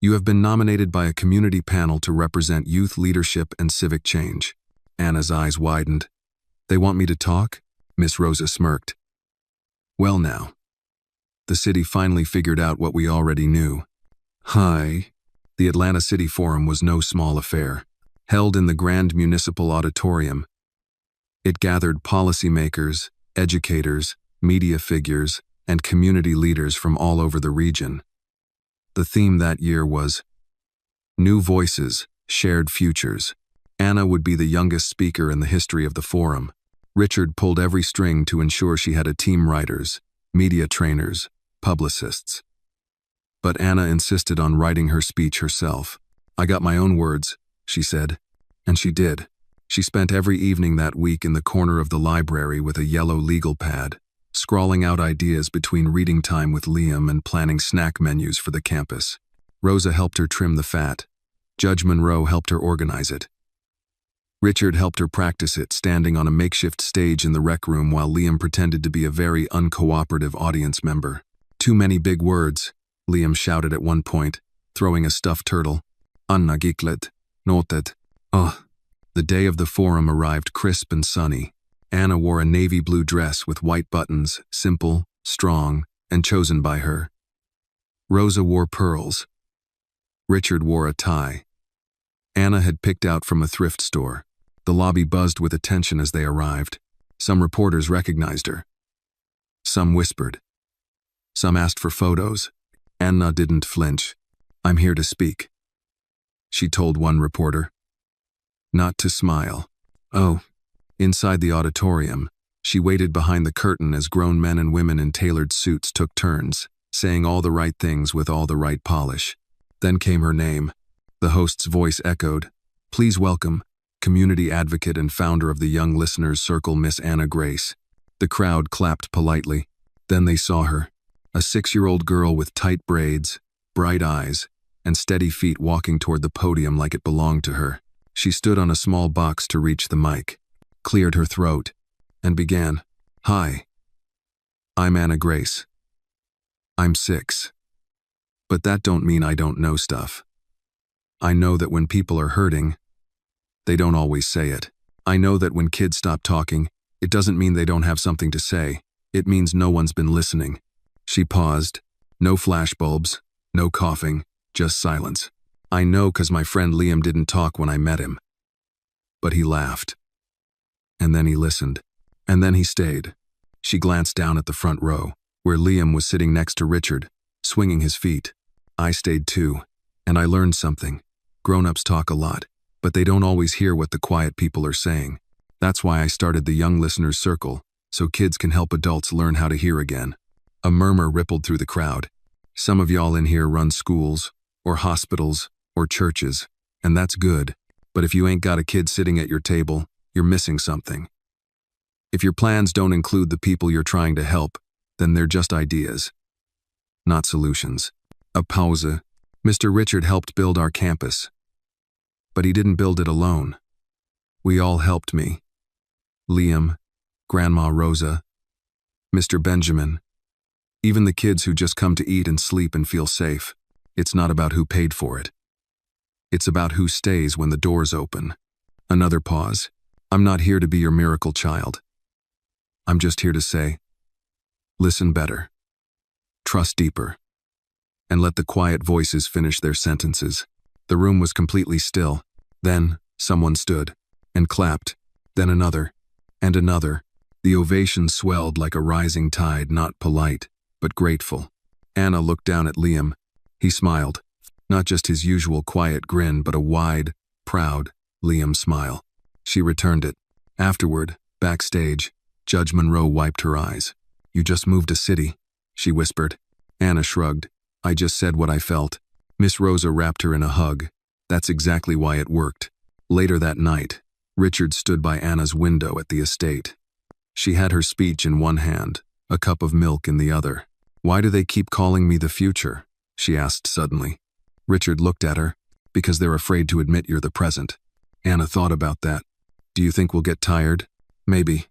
You have been nominated by a community panel to represent youth leadership and civic change. Anna's eyes widened. They want me to talk? Miss Rosa smirked. Well now. The city finally figured out what we already knew. Hi. The Atlanta City Forum was no small affair. Held in the Grand Municipal Auditorium, it gathered policymakers, educators, media figures, and community leaders from all over the region. The theme that year was New Voices, Shared Futures. Anna would be the youngest speaker in the history of the forum. Richard pulled every string to ensure she had a team writers, media trainers, publicists. But Anna insisted on writing her speech herself. I got my own words, she said. And she did. She spent every evening that week in the corner of the library with a yellow legal pad, scrawling out ideas between reading time with Liam and planning snack menus for the campus. Rosa helped her trim the fat. Judge Monroe helped her organize it. Richard helped her practice it, standing on a makeshift stage in the rec room while Liam pretended to be a very uncooperative audience member. Too many big words, Liam shouted at one point, throwing a stuffed turtle. Anna Giklet, noted. Ugh. The day of the forum arrived crisp and sunny. Anna wore a navy blue dress with white buttons, simple, strong, and chosen by her. Rosa wore pearls. Richard wore a tie. Anna had picked out from a thrift store. The lobby buzzed with attention as they arrived. Some reporters recognized her. Some whispered. Some asked for photos. Anna didn't flinch. I'm here to speak, she told one reporter. Not to smile. Oh. Inside the auditorium, she waited behind the curtain as grown men and women in tailored suits took turns, saying all the right things with all the right polish. Then came her name. The host's voice echoed. Please welcome, community advocate and founder of the Young Listeners Circle, Miss Anna Grace. The crowd clapped politely. Then they saw her, a 6-year-old girl with tight braids, bright eyes, and steady feet walking toward the podium like it belonged to her. She stood on a small box to reach the mic, cleared her throat, and began. Hi. I'm Anna Grace. I'm 6. But that don't mean I don't know stuff. I know that when people are hurting, they don't always say it. I know that when kids stop talking, it doesn't mean they don't have something to say. It means no one's been listening. She paused. No flashbulbs, no coughing, just silence. I know 'cause my friend Liam didn't talk when I met him. But he laughed. And then he listened. And then he stayed. She glanced down at the front row, where Liam was sitting next to Richard, swinging his feet. I stayed too, and I learned something. Grown-ups talk a lot, but they don't always hear what the quiet people are saying. That's why I started the Young Listeners Circle, so kids can help adults learn how to hear again. A murmur rippled through the crowd. Some of y'all in here run schools, or hospitals, or churches, and that's good. But if you ain't got a kid sitting at your table, you're missing something. If your plans don't include the people you're trying to help, then they're just ideas, not solutions. A pause. Mr. Richard helped build our campus. But he didn't build it alone. We all helped me. Liam, Grandma Rosa, Mr. Benjamin, even the kids who just come to eat and sleep and feel safe. It's not about who paid for it. It's about who stays when the doors open. Another pause. I'm not here to be your miracle child. I'm just here to say, listen better, trust deeper, and let the quiet voices finish their sentences. The room was completely still. Then, someone stood and clapped, then another, and another. The ovation swelled like a rising tide, not polite, but grateful. Anna looked down at Liam. He smiled, not just his usual quiet grin, but a wide, proud Liam smile. She returned it. Afterward, backstage, Judge Monroe wiped her eyes. You just moved a city, she whispered. Anna shrugged. I just said what I felt. Miss Rosa wrapped her in a hug. That's exactly why it worked. Later that night, Richard stood by Anna's window at the estate. She had her speech in one hand, a cup of milk in the other. Why do they keep calling me the future? She asked suddenly. Richard looked at her. Because they're afraid to admit you're the present. Anna thought about that. Do you think we'll get tired? Maybe.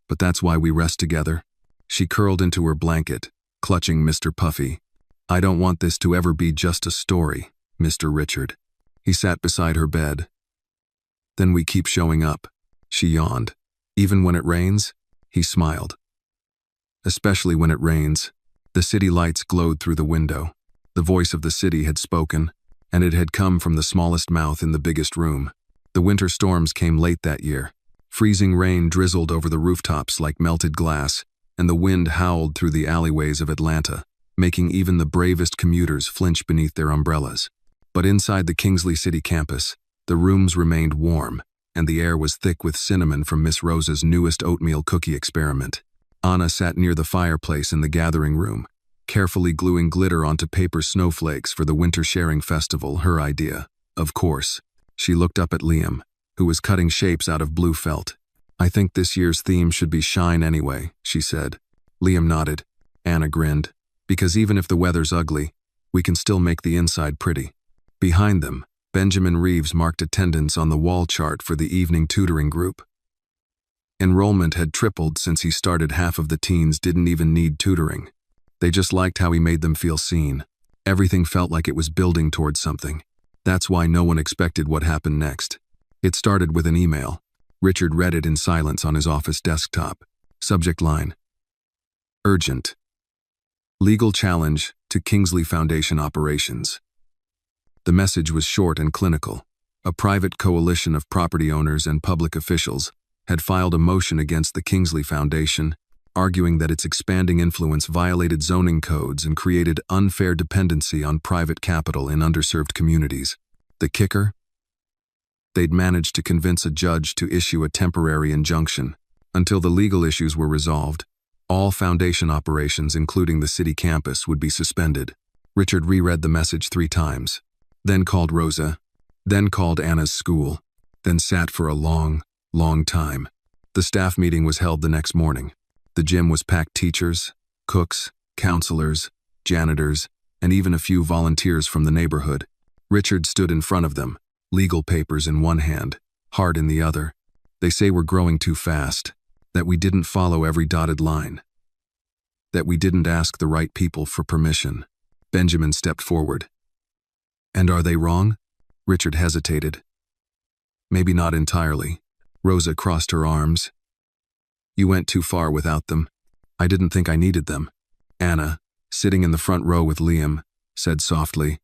But that's why we rest together. She curled into her blanket, clutching Mr. Puffy. I don't want this to ever be just a story, Mr. Richard. He sat beside her bed. Then we keep showing up. She yawned. Even when it rains? He smiled. Especially when it rains. The city lights glowed through the window. The voice of the city had spoken, and it had come from the smallest mouth in the biggest room. The winter storms came late that year. Freezing rain drizzled over the rooftops like melted glass, and the wind howled through the alleyways of Atlanta, making even the bravest commuters flinch beneath their umbrellas. But inside the Kingsley City campus, the rooms remained warm, and the air was thick with cinnamon from Miss Rosa's newest oatmeal cookie experiment. Anna sat near the fireplace in the gathering room, carefully gluing glitter onto paper snowflakes for the Winter Sharing Festival, her idea. Of course. She looked up at Liam, who was cutting shapes out of blue felt. I think this year's theme should be shine anyway, she said. Liam nodded. Anna grinned. Because even if the weather's ugly, we can still make the inside pretty. Behind them, Benjamin Reeves marked attendance on the wall chart for the evening tutoring group. Enrollment had tripled since he started. Half of the teens didn't even need tutoring. They just liked how he made them feel seen. Everything felt like it was building towards something. That's why no one expected what happened next. It started with an email. Richard read it in silence on his office desktop. Subject line: Urgent. Legal challenge to Kingsley Foundation operations. The message was short and clinical. A private coalition of property owners and public officials had filed a motion against the Kingsley Foundation, arguing that its expanding influence violated zoning codes and created unfair dependency on private capital in underserved communities. The kicker? They'd managed to convince a judge to issue a temporary injunction. Until the legal issues were resolved, all foundation operations, including the city campus, would be suspended. Richard reread the message 3 times, then called Rosa, then called Anna's school, then sat for a long, long time. The staff meeting was held the next morning. The gym was packed. Teachers, cooks, counselors, janitors, and even a few volunteers from the neighborhood. Richard stood in front of them, legal papers in one hand, heart in the other. They say we're growing too fast, that we didn't follow every dotted line, that we didn't ask the right people for permission. Benjamin stepped forward. And are they wrong? Richard hesitated. Maybe not entirely. Rosa crossed her arms. You went too far without them. I didn't think I needed them. Anna, sitting in the front row with Liam, said softly.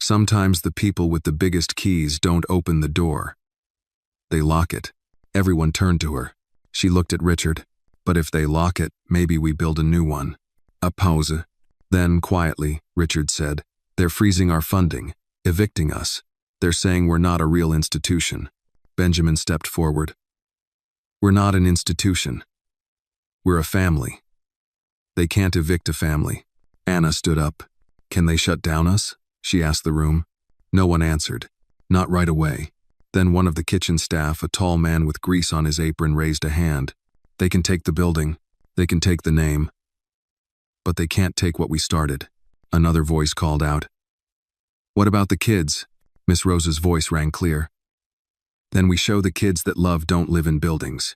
Sometimes the people with the biggest keys don't open the door. They lock it. Everyone turned to her. She looked at Richard. But if they lock it, maybe we build a new one. A pause. Then, quietly, Richard said, they're freezing our funding, evicting us. They're saying we're not a real institution. Benjamin stepped forward. We're not an institution. We're a family. They can't evict a family. Anna stood up. Can they shut down us? She asked the room. No one answered. Not right away. Then one of the kitchen staff, a tall man with grease on his apron, raised a hand. They can take the building. They can take the name. But they can't take what we started. Another voice called out. What about the kids? Miss Rosa's voice rang clear. Then we show the kids that love don't live in buildings.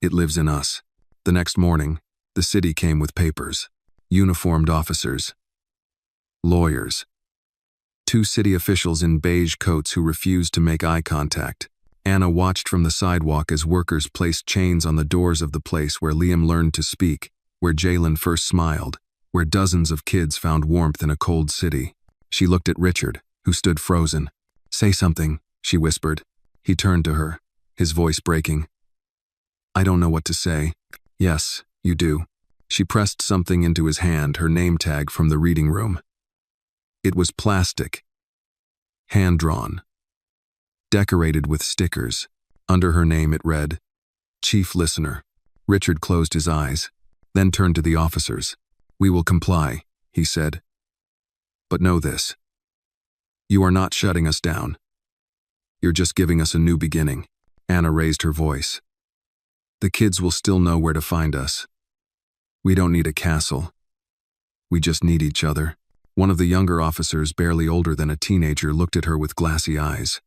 It lives in us. The next morning, the city came with papers. Uniformed officers. Lawyers. 2 city officials in beige coats who refused to make eye contact. Anna watched from the sidewalk as workers placed chains on the doors of the place where Liam learned to speak, where Jalen first smiled, where dozens of kids found warmth in a cold city. She looked at Richard, who stood frozen. Say something, she whispered. He turned to her, his voice breaking. I don't know what to say. Yes, you do. She pressed something into his hand, her name tag from the reading room. It was plastic. Hand-drawn. Decorated with stickers. Under her name it read, Chief Listener. Richard closed his eyes, then turned to the officers. We will comply, he said. But know this. You are not shutting us down. You're just giving us a new beginning. Anna raised her voice. The kids will still know where to find us. We don't need a castle. We just need each other. One of the younger officers, barely older than a teenager, looked at her with glassy eyes.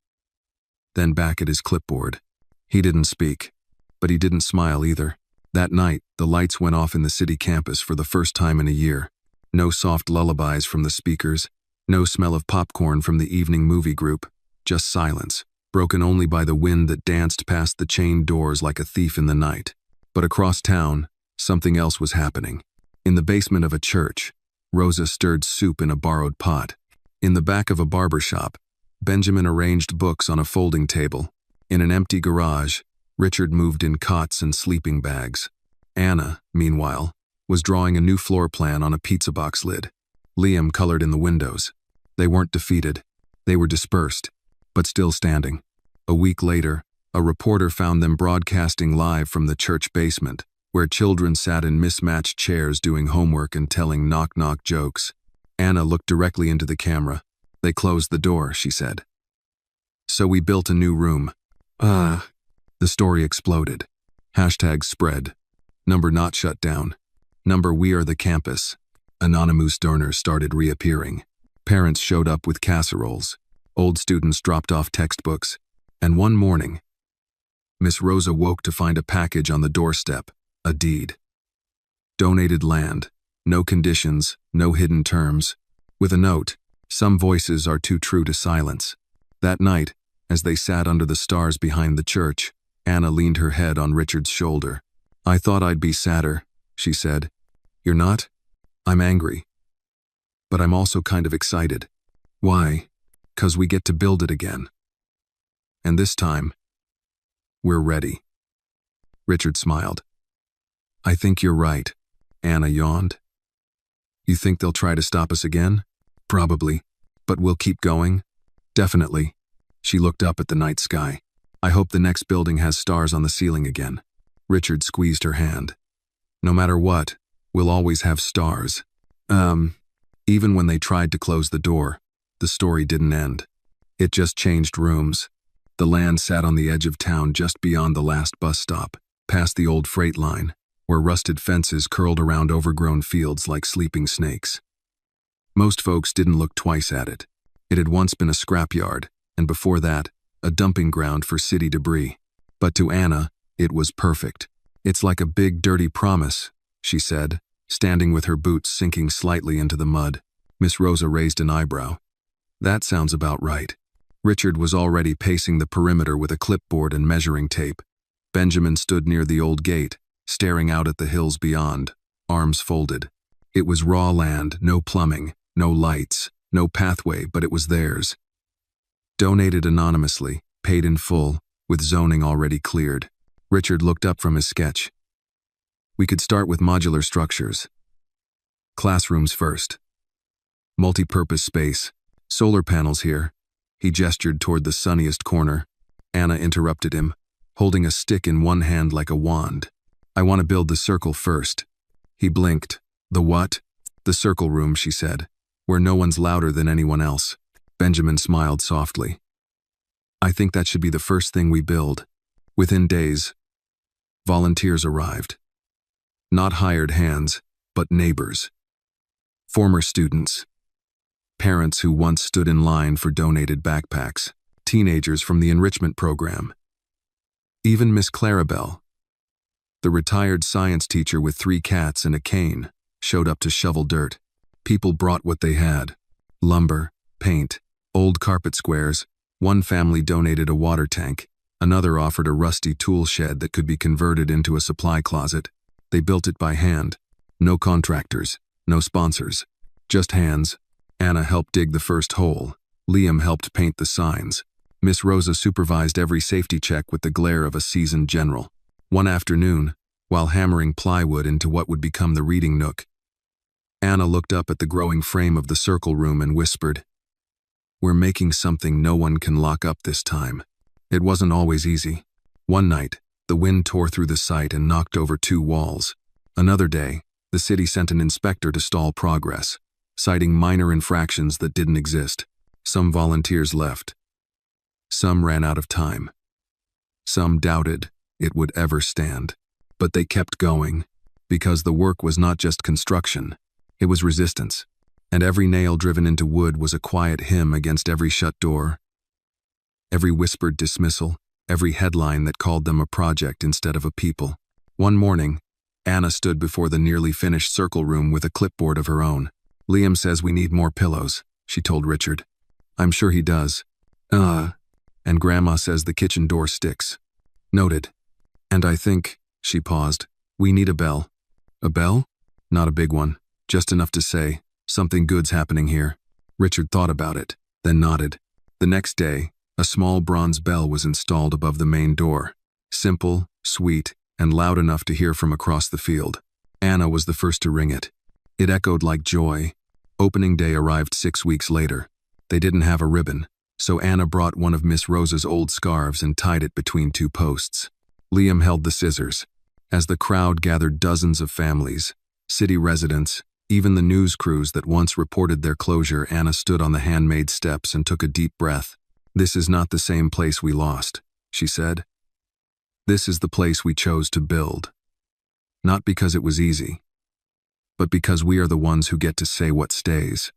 Then back at his clipboard. He didn't speak, but he didn't smile either. That night, the lights went off in the city campus for the first time in a year. No soft lullabies from the speakers, no smell of popcorn from the evening movie group, just silence, broken only by the wind that danced past the chained doors like a thief in the night. But across town, something else was happening. In the basement of a church, Rosa stirred soup in a borrowed pot. In the back of a barber shop, Benjamin arranged books on a folding table. In an empty garage, Richard moved in cots and sleeping bags. Anna, meanwhile, was drawing a new floor plan on a pizza box lid. Liam colored in the windows. They weren't defeated. They were dispersed, but still standing. A week later, a reporter found them broadcasting live from the church basement, where children sat in mismatched chairs doing homework and telling knock-knock jokes. Anna looked directly into the camera. They closed the door, she said. So we built a new room. The story exploded. Hashtags spread. Number not shut down. Number we are the campus. Anonymous donors started reappearing. Parents showed up with casseroles. Old students dropped off textbooks. And one morning, Miss Rosa woke to find a package on the doorstep. A deed. Donated land. No conditions, no hidden terms. With a note, some voices are too true to silence. That night, as they sat under the stars behind the church, Anna leaned her head on Richard's shoulder. I thought I'd be sadder, she said. You're not? I'm angry. But I'm also kind of excited. Why? 'Cause we get to build it again. And this time, we're ready. Richard smiled. I think you're right, Anna yawned. You think they'll try to stop us again? Probably. But we'll keep going? Definitely. She looked up at the night sky. I hope the next building has stars on the ceiling again. Richard squeezed her hand. No matter what, we'll always have stars. Even when they tried to close the door, the story didn't end. It just changed rooms. The land sat on the edge of town just beyond the last bus stop, past the old freight line, where rusted fences curled around overgrown fields like sleeping snakes. Most folks didn't look twice at it. It had once been a scrapyard, and before that, a dumping ground for city debris. But to Anna, it was perfect. It's like a big, dirty promise, she said, standing with her boots sinking slightly into the mud. Miss Rosa raised an eyebrow. That sounds about right. Richard was already pacing the perimeter with a clipboard and measuring tape. Benjamin stood near the old gate, staring out at the hills beyond, arms folded. It was raw land, no plumbing, no lights, no pathway, but it was theirs. Donated anonymously, paid in full, with zoning already cleared. Richard looked up from his sketch. We could start with modular structures. Classrooms first. Multi-purpose space. Solar panels here. He gestured toward the sunniest corner. Anna interrupted him, holding a stick in one hand like a wand. I want to build the circle first. He blinked. The what? The circle room, she said, where no one's louder than anyone else. Benjamin smiled softly. I think that should be the first thing we build. Within days, volunteers arrived. Not hired hands, but neighbors. Former students. Parents who once stood in line for donated backpacks. Teenagers from the enrichment program. Even Miss Clarabelle, the retired science teacher with 3 cats and a cane, showed up to shovel dirt. People brought what they had. Lumber, paint, old carpet squares. One family donated a water tank. Another offered a rusty tool shed that could be converted into a supply closet. They built it by hand. No contractors, no sponsors. Just hands. Anna helped dig the first hole. Liam helped paint the signs. Miss Rosa supervised every safety check with the glare of a seasoned general. One afternoon, while hammering plywood into what would become the reading nook, Anna looked up at the growing frame of the circle room and whispered, "We're making something no one can lock up this time." It wasn't always easy. One night, the wind tore through the site and knocked over 2 walls. Another day, the city sent an inspector to stall progress, citing minor infractions that didn't exist. Some volunteers left. Some ran out of time. Some doubted it would ever stand. But they kept going, because the work was not just construction, it was resistance. And every nail driven into wood was a quiet hymn against every shut door, every whispered dismissal, every headline that called them a project instead of a people. One morning, Anna stood before the nearly finished circle room with a clipboard of her own. "Liam says we need more pillows," she told Richard. "I'm sure he does. And Grandma says the kitchen door sticks." "Noted. And I think," she paused, "we need a bell." "A bell?" "Not a big one. Just enough to say, something good's happening here." Richard thought about it, then nodded. The next day, a small bronze bell was installed above the main door. Simple, sweet, and loud enough to hear from across the field. Anna was the first to ring it. It echoed like joy. Opening day arrived 6 weeks later. They didn't have a ribbon, so Anna brought one of Miss Rosa's old scarves and tied it between 2 posts. Liam held the scissors. As the crowd gathered, dozens of families, city residents, even the news crews that once reported their closure, Anna stood on the handmade steps and took a deep breath. "This is not the same place we lost," she said. "This is the place we chose to build. Not because it was easy, but because we are the ones who get to say what stays."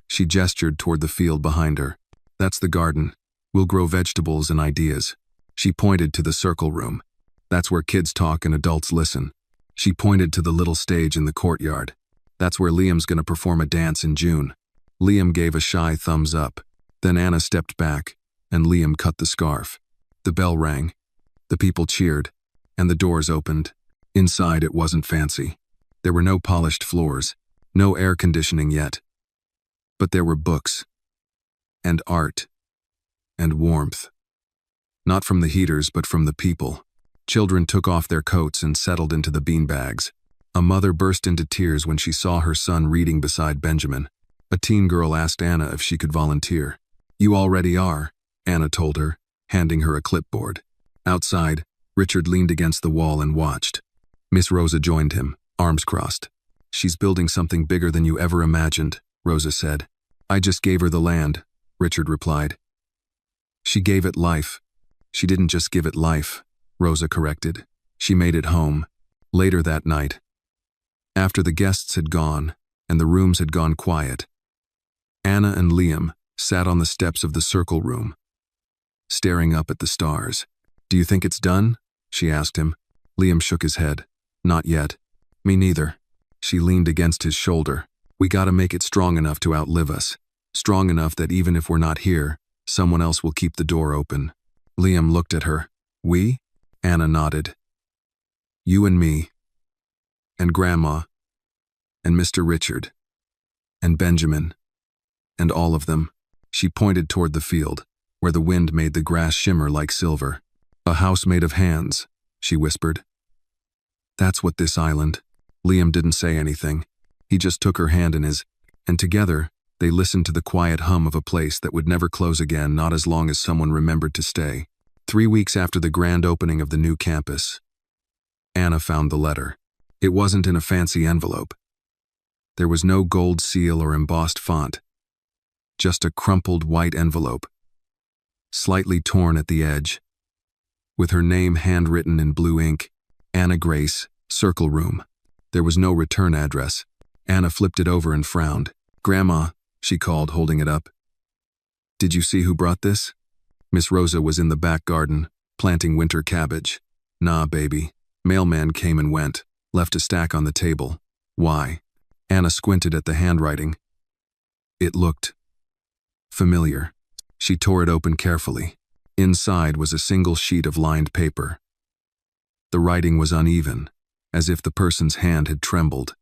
She gestured toward the field behind her. "That's the garden. We'll grow vegetables and ideas." She pointed to the circle room. "That's where kids talk and adults listen." She pointed to the little stage in the courtyard. "That's where Liam's gonna perform a dance in June." Liam gave a shy thumbs up. Then Anna stepped back, and Liam cut the scarf. The bell rang. The people cheered, and the doors opened. Inside, it wasn't fancy. There were no polished floors, no air conditioning yet. But there were books, and art, and warmth. Not from the heaters, but from the people. Children took off their coats and settled into the beanbags. A mother burst into tears when she saw her son reading beside Benjamin. A teen girl asked Anna if she could volunteer. "You already are," Anna told her, handing her a clipboard. Outside, Richard leaned against the wall and watched. Miss Rosa joined him, arms crossed. "She's building something bigger than you ever imagined," Rosa said. "I just gave her the land," Richard replied. "She gave it life." "She didn't just give it life," Rosa corrected. "She made it home." Later that night, after the guests had gone and the rooms had gone quiet, Anna and Liam sat on the steps of the circle room, staring up at the stars. "Do you think it's done?" she asked him. Liam shook his head. "Not yet." "Me neither." She leaned against his shoulder. "We gotta make it strong enough to outlive us." Strong enough that even if we're not here, someone else will keep the door open. Liam looked at her. We? Anna nodded. You and me. And Grandma. And Mr. Richard. And Benjamin. And all of them. She pointed toward the field, where the wind made the grass shimmer like silver. A house made of hands, she whispered. That's what this island. Liam didn't say anything. He just took her hand in his, and together, they listened to the quiet hum of a place that would never close again, not as long as someone remembered to stay. 3 weeks after the grand opening of the new campus, Anna found the letter. It wasn't in a fancy envelope. There was no gold seal or embossed font. Just a crumpled white envelope, slightly torn at the edge. With her name handwritten in blue ink, Anna Grace, Circle Room. There was no return address. Anna flipped it over and frowned. Grandma, she called, holding it up. Did you see who brought this? Miss Rosa was in the back garden, planting winter cabbage. Nah, baby. Mailman came and went, left a stack on the table. Why? Anna squinted at the handwriting. It looked familiar. She tore it open carefully. Inside was a single sheet of lined paper. The writing was uneven, as if the person's hand had trembled.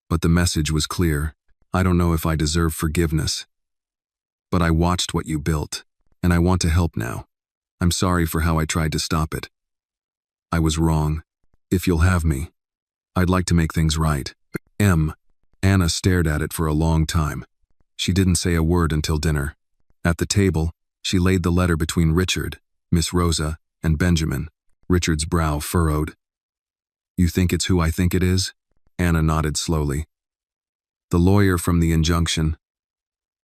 But the message was clear. I don't know if I deserve forgiveness, but I watched what you built, and I want to help now. I'm sorry for how I tried to stop it. I was wrong. If you'll have me, I'd like to make things right. Anna stared at it for a long time. She didn't say a word until dinner. At the table, she laid the letter between Richard, Miss Rosa, and Benjamin. Richard's brow furrowed. You think it's who I think it is? Anna nodded slowly. The lawyer from the injunction.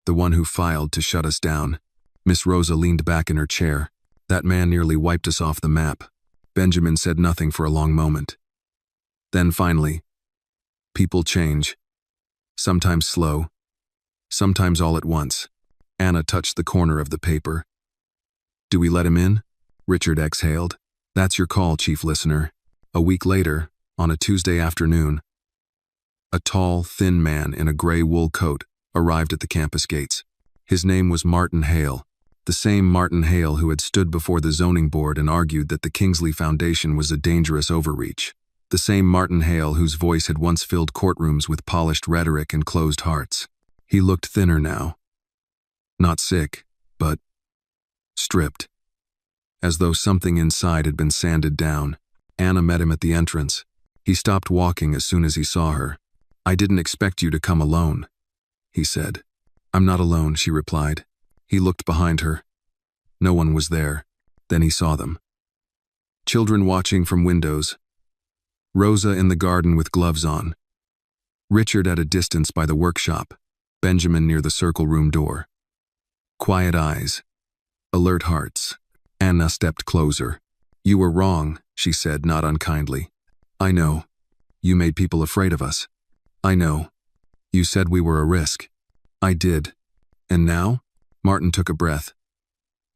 The one who filed to shut us down. Miss Rosa leaned back in her chair. That man nearly wiped us off the map. Benjamin said nothing for a long moment. Then finally, people change. Sometimes slow. Sometimes all at once. Anna touched the corner of the paper. Do we let him in? Richard exhaled. That's your call, chief listener. A week later, on a Tuesday afternoon, a tall, thin man in a gray wool coat arrived at the campus gates. His name was Martin Hale, the same Martin Hale who had stood before the zoning board and argued that the Kingsley Foundation was a dangerous overreach. The same Martin Hale whose voice had once filled courtrooms with polished rhetoric and closed hearts. He looked thinner now. Not sick, but stripped. As though something inside had been sanded down. Anna met him at the entrance. He stopped walking as soon as he saw her. I didn't expect you to come alone, he said. I'm not alone, she replied. He looked behind her. No one was there. Then he saw them. Children watching from windows. Rosa in the garden with gloves on. Richard at a distance by the workshop. Benjamin near the circle room door. Quiet eyes. Alert hearts. Anna stepped closer. You were wrong, she said, not unkindly. I know. You made people afraid of us. I know. You said we were a risk. I did. And now? Martin took a breath.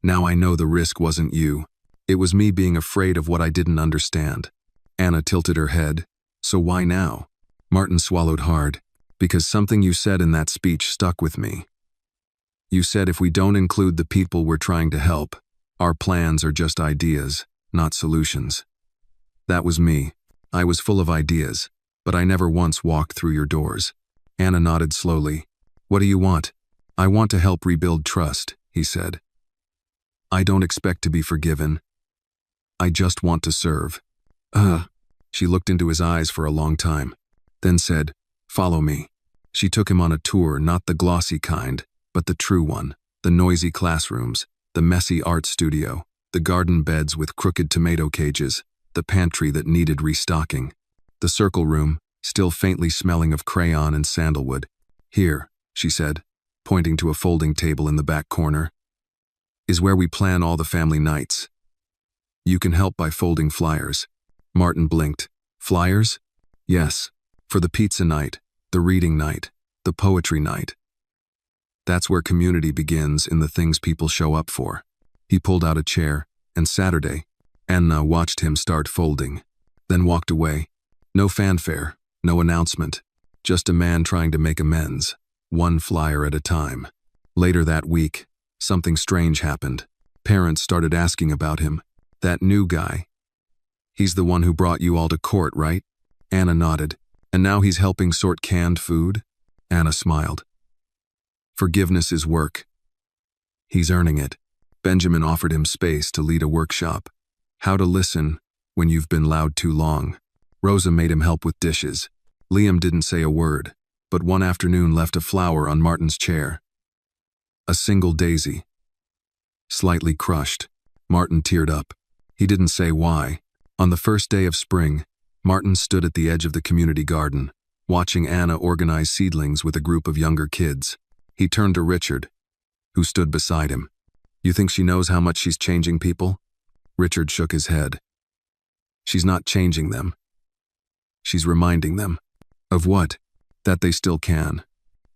Now I know the risk wasn't you. It was me being afraid of what I didn't understand. Anna tilted her head. So why now? Martin swallowed hard. Because something you said in that speech stuck with me. You said if we don't include the people we're trying to help, our plans are just ideas, not solutions. That was me. I was full of ideas, but I never once walked through your doors. Anna nodded slowly. What do you want? I want to help rebuild trust, he said. I don't expect to be forgiven. I just want to serve. She looked into his eyes for a long time, then said, follow me. She took him on a tour, not the glossy kind, but the true one. The noisy classrooms, the messy art studio, the garden beds with crooked tomato cages, the pantry that needed restocking, the circle room, still faintly smelling of crayon and sandalwood. Here, she said, pointing to a folding table in the back corner, is where we plan all the family nights. You can help by folding flyers. Martin blinked. Flyers? Yes, for the pizza night, the reading night, the poetry night. That's where community begins, in the things people show up for. He pulled out a chair, and Saturday, Anna watched him start folding, then walked away. No fanfare, no announcement, just a man trying to make amends. one flyer at a time. Later that week, something strange happened. Parents started asking about him. That new guy. He's the one who brought you all to court, right? Anna nodded. And now he's helping sort canned food? Anna smiled. Forgiveness is work. He's earning it. Benjamin offered him space to lead a workshop. How to listen when you've been loud too long. Rosa made him help with dishes. Liam didn't say a word, but one afternoon left a flower on Martin's chair. A single daisy. Slightly crushed, Martin teared up. He didn't say why. On the first day of spring, Martin stood at the edge of the community garden, watching Anna organize seedlings with a group of younger kids. He turned to Richard, who stood beside him. You think she knows how much she's changing people? Richard shook his head. She's not changing them. She's reminding them. Of what? That they still can.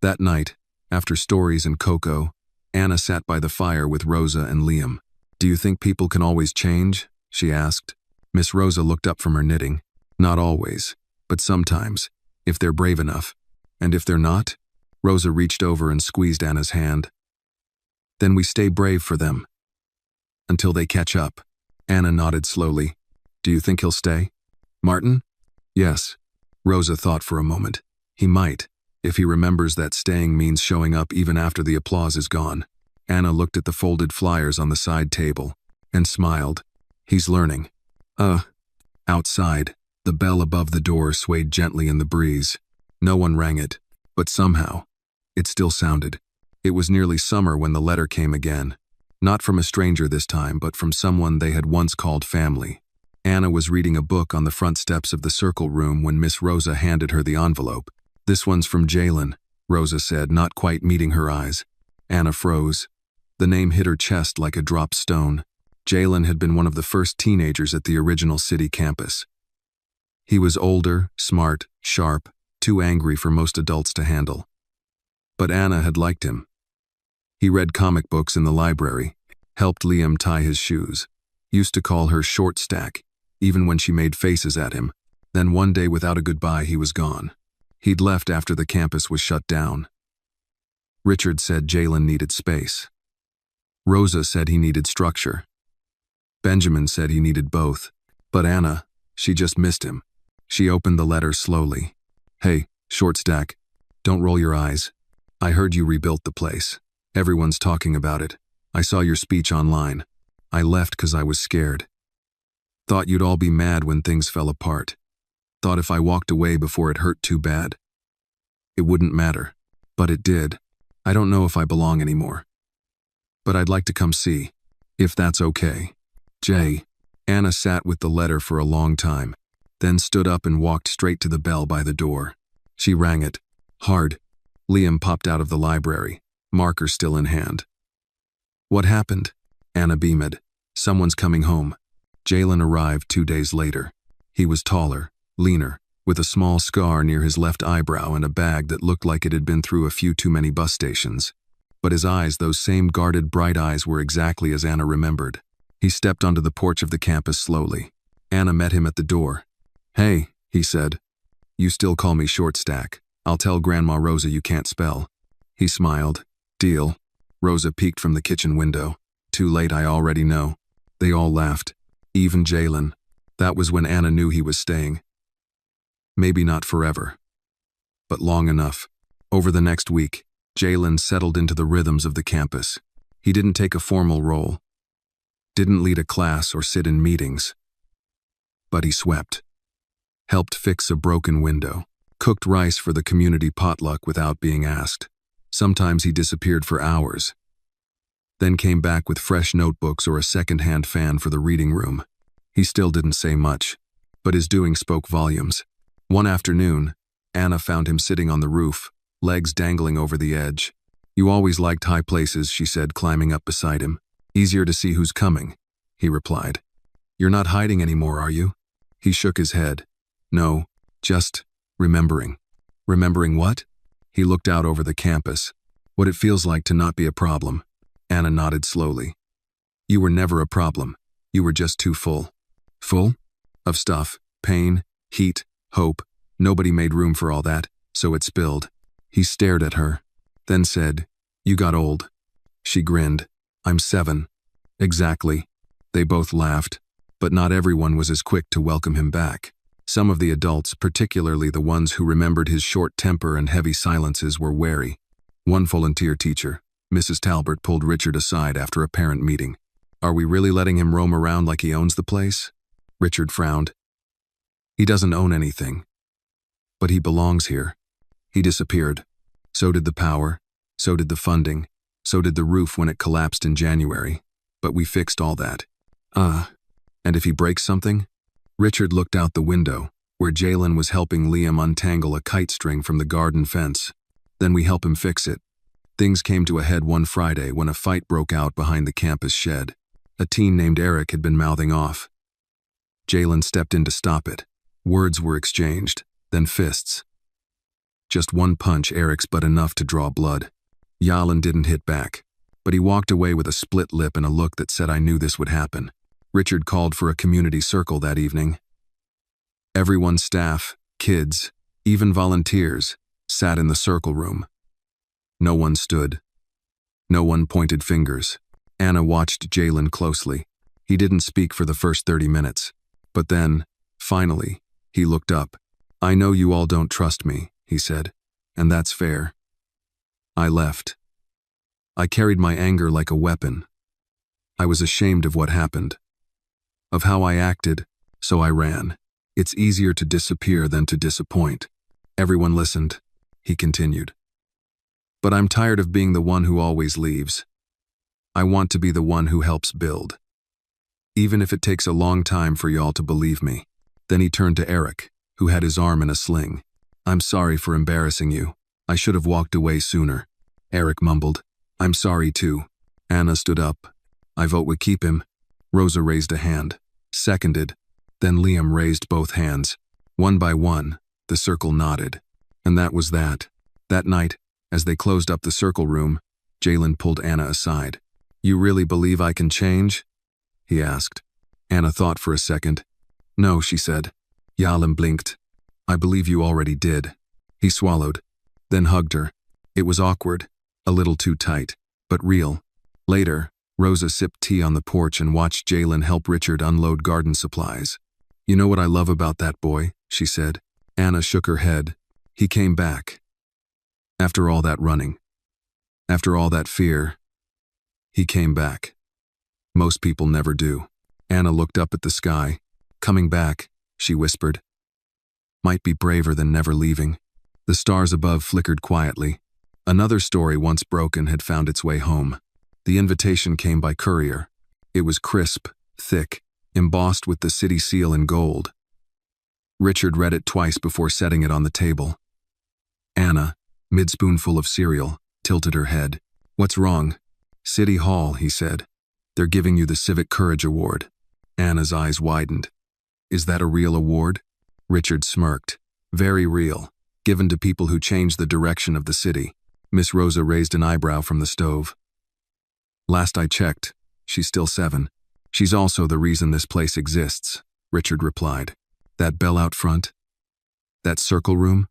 That night, after stories and cocoa, Anna sat by the fire with Rosa and Liam. Do you think people can always change? She asked. Miss Rosa looked up from her knitting. Not always, but sometimes, if they're brave enough. And if they're not? Rosa reached over and squeezed Anna's hand. Then we stay brave for them. Until they catch up. Anna nodded slowly. Do you think he'll stay? Martin? Yes. Rosa thought for a moment. He might, if he remembers that staying means showing up even after the applause is gone. Anna looked at the folded flyers on the side table and smiled. He's learning. Outside, the bell above the door swayed gently in the breeze. No one rang it, but somehow, it still sounded. It was nearly summer when the letter came again. Not from a stranger this time, but from someone they had once called family. Anna was reading a book on the front steps of the circle room when Miss Rosa handed her the envelope. This one's from Jalen, Rosa said, not quite meeting her eyes. Anna froze. The name hit her chest like a dropped stone. Jalen had been one of the first teenagers at the original city campus. He was older, smart, sharp, too angry for most adults to handle. But Anna had liked him. He read comic books in the library, helped Liam tie his shoes, used to call her short stack, even when she made faces at him. Then one day without a goodbye he was gone. He'd left after the campus was shut down. Richard said Jalen needed space. Rosa said he needed structure. Benjamin said he needed both. But Anna, she just missed him. She opened the letter slowly. Hey, short stack, don't roll your eyes. I heard you rebuilt the place. Everyone's talking about it. I saw your speech online. I left 'cause I was scared. Thought you'd all be mad when things fell apart. Thought if I walked away before it hurt too bad, it wouldn't matter. But it did. I don't know if I belong anymore. But I'd like to come see, if that's okay. Jay. Anna sat with the letter for a long time, then stood up and walked straight to the bell by the door. She rang it. Hard. Liam popped out of the library, marker still in hand. What happened? Anna beamed. Someone's coming home. Jalen arrived 2 days later. He was taller, leaner, with a small scar near his left eyebrow and a bag that looked like it had been through a few too many bus stations. But his eyes, those same guarded, bright eyes, were exactly as Anna remembered. He stepped onto the porch of the campus slowly. Anna met him at the door. Hey, he said. You still call me short stack. I'll tell Grandma Rosa you can't spell. He smiled. Deal. Rosa peeked from the kitchen window. Too late, I already know. They all laughed. Even Jalen. That was when Anna knew he was staying. Maybe not forever, but long enough. Over the next week, Jalen settled into the rhythms of the campus. He didn't take a formal role, didn't lead a class or sit in meetings, but he swept, helped fix a broken window, cooked rice for the community potluck without being asked. Sometimes he disappeared for hours, then came back with fresh notebooks or a second-hand fan for the reading room. He still didn't say much, but his doing spoke volumes. One afternoon, Anna found him sitting on the roof, legs dangling over the edge. You always liked high places, she said, climbing up beside him. Easier to see who's coming, he replied. You're not hiding anymore, are you? He shook his head. No, just remembering. Remembering what? He looked out over the campus. What it feels like to not be a problem. Anna nodded slowly. You were never a problem. You were just too full. Full? Of stuff, pain, heat, hope. Nobody made room for all that, so it spilled. He stared at her. then said, "You got old." She grinned. "I'm 7. "Exactly." They both laughed, but not everyone was as quick to welcome him back. Some of the adults, particularly the ones who remembered his short temper and heavy silences, were wary. One volunteer teacher, Mrs. Talbert, pulled Richard aside after a parent meeting. "Are we really letting him roam around like he owns the place?" Richard frowned. "He doesn't own anything. But he belongs here. He disappeared. So did the power, so did the funding, so did the roof when it collapsed in January. But we fixed all that. And if he breaks something?" Richard looked out the window, where Jalen was helping Liam untangle a kite string from the garden fence. "Then we help him fix it." Things came to a head one Friday when a fight broke out behind the campus shed. A teen named Eric had been mouthing off. Jalen stepped in to stop it. Words were exchanged, then fists. Just one punch Eric's, but enough to draw blood. Yalan didn't hit back, but he walked away with a split lip and a look that said, "I knew this would happen." Richard called for a community circle that evening. Everyone, staff, kids, even volunteers, sat in the circle room. No one stood. No one pointed fingers. Anna watched Jalen closely. He didn't speak for the first 30 minutes. But then, finally, he looked up. "I know you all don't trust me," he said, "and that's fair. I left. I carried my anger like a weapon. I was ashamed of what happened, of how I acted, so I ran. It's easier to disappear than to disappoint." Everyone listened. He continued. "But I'm tired of being the one who always leaves. I want to be the one who helps build. Even if it takes a long time for y'all to believe me." Then he turned to Eric, who had his arm in a sling. "I'm sorry for embarrassing you. I should have walked away sooner." Eric mumbled, "I'm sorry too." Anna stood up. "I vote we keep him." Rosa raised a hand. Seconded. Then Liam raised both hands. One by one, the circle nodded. And that was that. That night, as they closed up the circle room, Jalen pulled Anna aside. "You really believe I can change?" he asked. Anna thought for a second. "No," she said. Yalan blinked. "I believe you already did." He swallowed, then hugged her. It was awkward, a little too tight, but real. Later, Rosa sipped tea on the porch and watched Jalen help Richard unload garden supplies. "You know what I love about that boy?" she said. Anna shook her head. "He came back. After all that running. After all that fear. He came back. Most people never do." Anna looked up at the sky. "Coming back," she whispered. "Might be braver than never leaving." The stars above flickered quietly. Another story, once broken, had found its way home. The invitation came by courier. It was crisp, thick, embossed with the city seal in gold. Richard read it twice before setting it on the table. Anna, mid-spoonful of cereal, tilted her head. "What's wrong?" "City Hall," he said. "They're giving you the Civic Courage Award." Anna's eyes widened. "Is that a real award?" Richard smirked. "Very real. Given to people who change the direction of the city." Miss Rosa raised an eyebrow from the stove. "Last I checked, she's still 7. She's also the reason this place exists," Richard replied. "That bell out front? That circle room?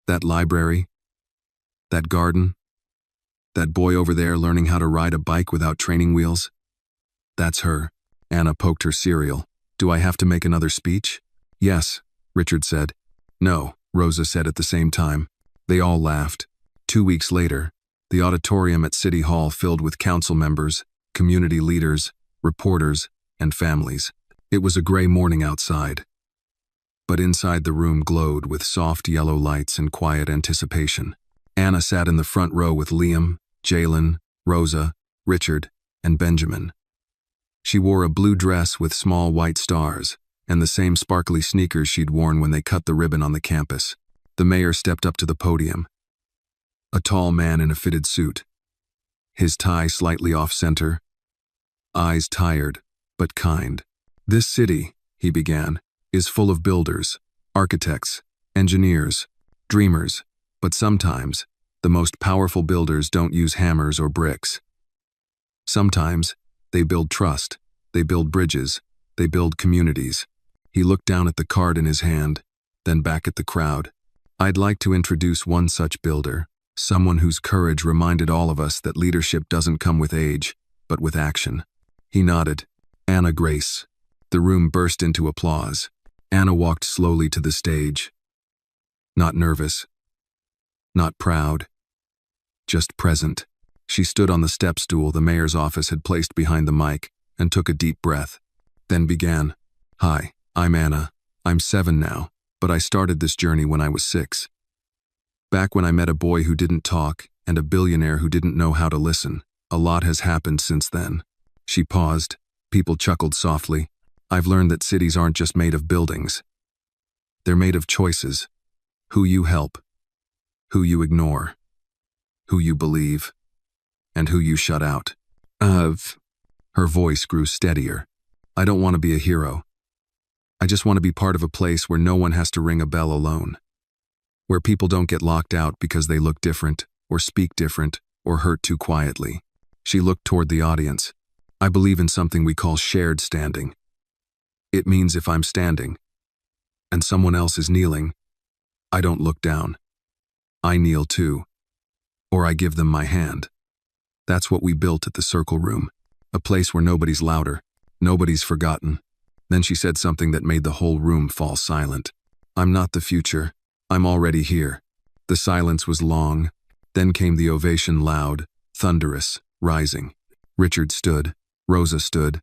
That library? That garden? That boy over there learning how to ride a bike without training wheels? That's her." Anna poked her cereal. "Do I have to make another speech?" "Yes," Richard said. "No," Rosa said at the same time. They all laughed. 2 weeks later, the auditorium at City Hall filled with council members, community leaders, reporters, and families. It was a gray morning outside, but inside the room glowed with soft yellow lights and quiet anticipation. Anna sat in the front row with Liam, Jalen, Rosa, Richard, and Benjamin. She wore a blue dress with small white stars, and the same sparkly sneakers she'd worn when they cut the ribbon on the campus. The mayor stepped up to the podium. A tall man in a fitted suit, his tie slightly off-center, eyes tired, but kind. "This city," he began, "is full of builders, architects, engineers, dreamers, but sometimes, the most powerful builders don't use hammers or bricks. Sometimes, they build trust, they build bridges, they build communities." He looked down at the card in his hand, then back at the crowd. "I'd like to introduce one such builder, Someone whose courage reminded all of us that leadership doesn't come with age, but with action. He nodded. Anna Grace. The room burst into applause. Anna walked slowly to the stage. Not nervous. Not proud. Just present. She stood on the step stool the mayor's office had placed behind the mic and took a deep breath. Then began. Hi, I'm Anna. I'm 7 now, but I started this journey when I was 6. Back when I met a boy who didn't talk and a billionaire who didn't know how to listen. A lot has happened since then. She paused. People chuckled softly. I've learned that cities aren't just made of buildings. They're made of choices. Who you help. Who you ignore. Who you believe. And who you shut out. Her voice grew steadier. I don't want to be a hero. I just want to be part of a place where no one has to ring a bell alone. Where people don't get locked out because they look different, or speak different, or hurt too quietly. She looked toward the audience. I believe in something we call shared standing. It means if I'm standing, and someone else is kneeling, I don't look down. I kneel too. Or I give them my hand. That's what we built at the Circle Room. A place where nobody's louder, nobody's forgotten. Then she said something that made the whole room fall silent. I'm not the future. I'm already here. The silence was long. Then came the ovation, loud, thunderous, rising. Richard stood. Rosa stood.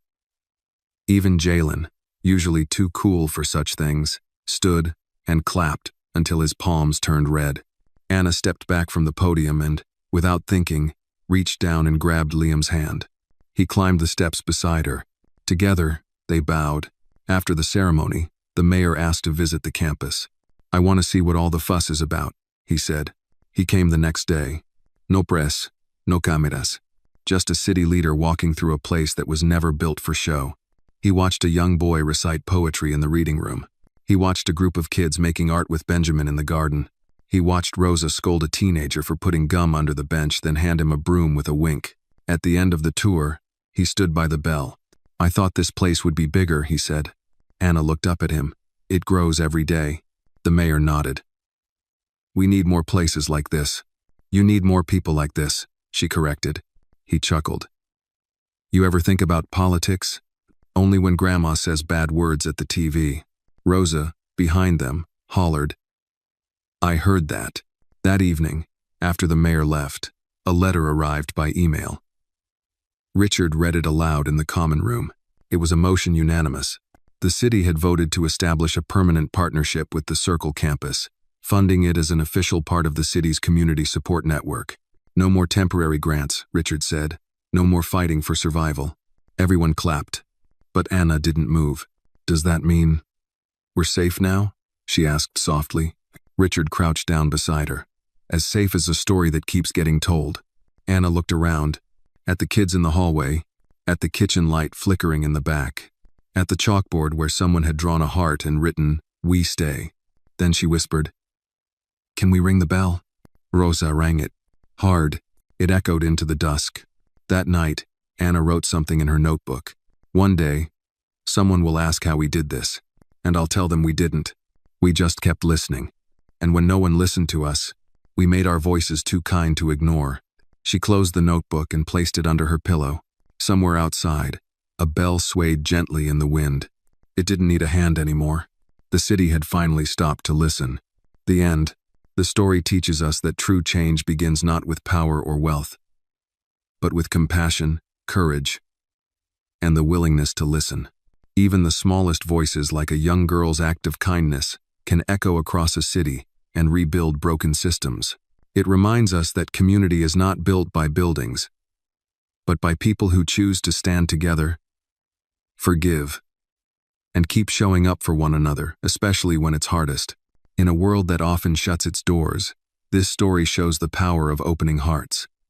Even Jalen, usually too cool for such things, stood and clapped until his palms turned red. Anna stepped back from the podium and, without thinking, reached down and grabbed Liam's hand. He climbed the steps beside her. Together, they bowed. After the ceremony, the mayor asked to visit the campus. I want to see what all the fuss is about, he said. He came the next day. No press, no cameras. Just a city leader walking through a place that was never built for show. He watched a young boy recite poetry in the reading room. He watched a group of kids making art with Benjamin in the garden. He watched Rosa scold a teenager for putting gum under the bench, then hand him a broom with a wink. At the end of the tour, he stood by the bell. I thought this place would be bigger, he said. Anna looked up at him. It grows every day. The mayor nodded. We need more places like this. You need more people like this, she corrected. He chuckled. You ever think about politics? Only when Grandma says bad words at the TV. Rosa, behind them, hollered. I heard that. That evening, after the mayor left, a letter arrived by email. Richard read it aloud in the common room. It was a motion unanimous. The city had voted to establish a permanent partnership with the Circle campus, funding it as an official part of the city's community support network. No more temporary grants, Richard said. No more fighting for survival. Everyone clapped. But Anna didn't move. Does that mean we're safe now? She asked softly. Richard crouched down beside her. As safe as a story that keeps getting told. Anna looked around. At the kids in the hallway. At the kitchen light flickering in the back. At the chalkboard where someone had drawn a heart and written, "We stay." Then she whispered, "Can we ring the bell?" Rosa rang it. Hard. It echoed into the dusk. That night, Anna wrote something in her notebook. One day, someone will ask how we did this, and I'll tell them we didn't. We just kept listening. And when no one listened to us, we made our voices too kind to ignore. She closed the notebook and placed it under her pillow. Somewhere outside, a bell swayed gently in the wind. It didn't need a hand anymore. The city had finally stopped to listen. The end. The story teaches us that true change begins not with power or wealth, but with compassion, courage, and the willingness to listen. Even the smallest voices, like a young girl's act of kindness, can echo across a city and rebuild broken systems. It reminds us that community is not built by buildings, but by people who choose to stand together, forgive, and keep showing up for one another, especially when it's hardest. In a world that often shuts its doors, this story shows the power of opening hearts.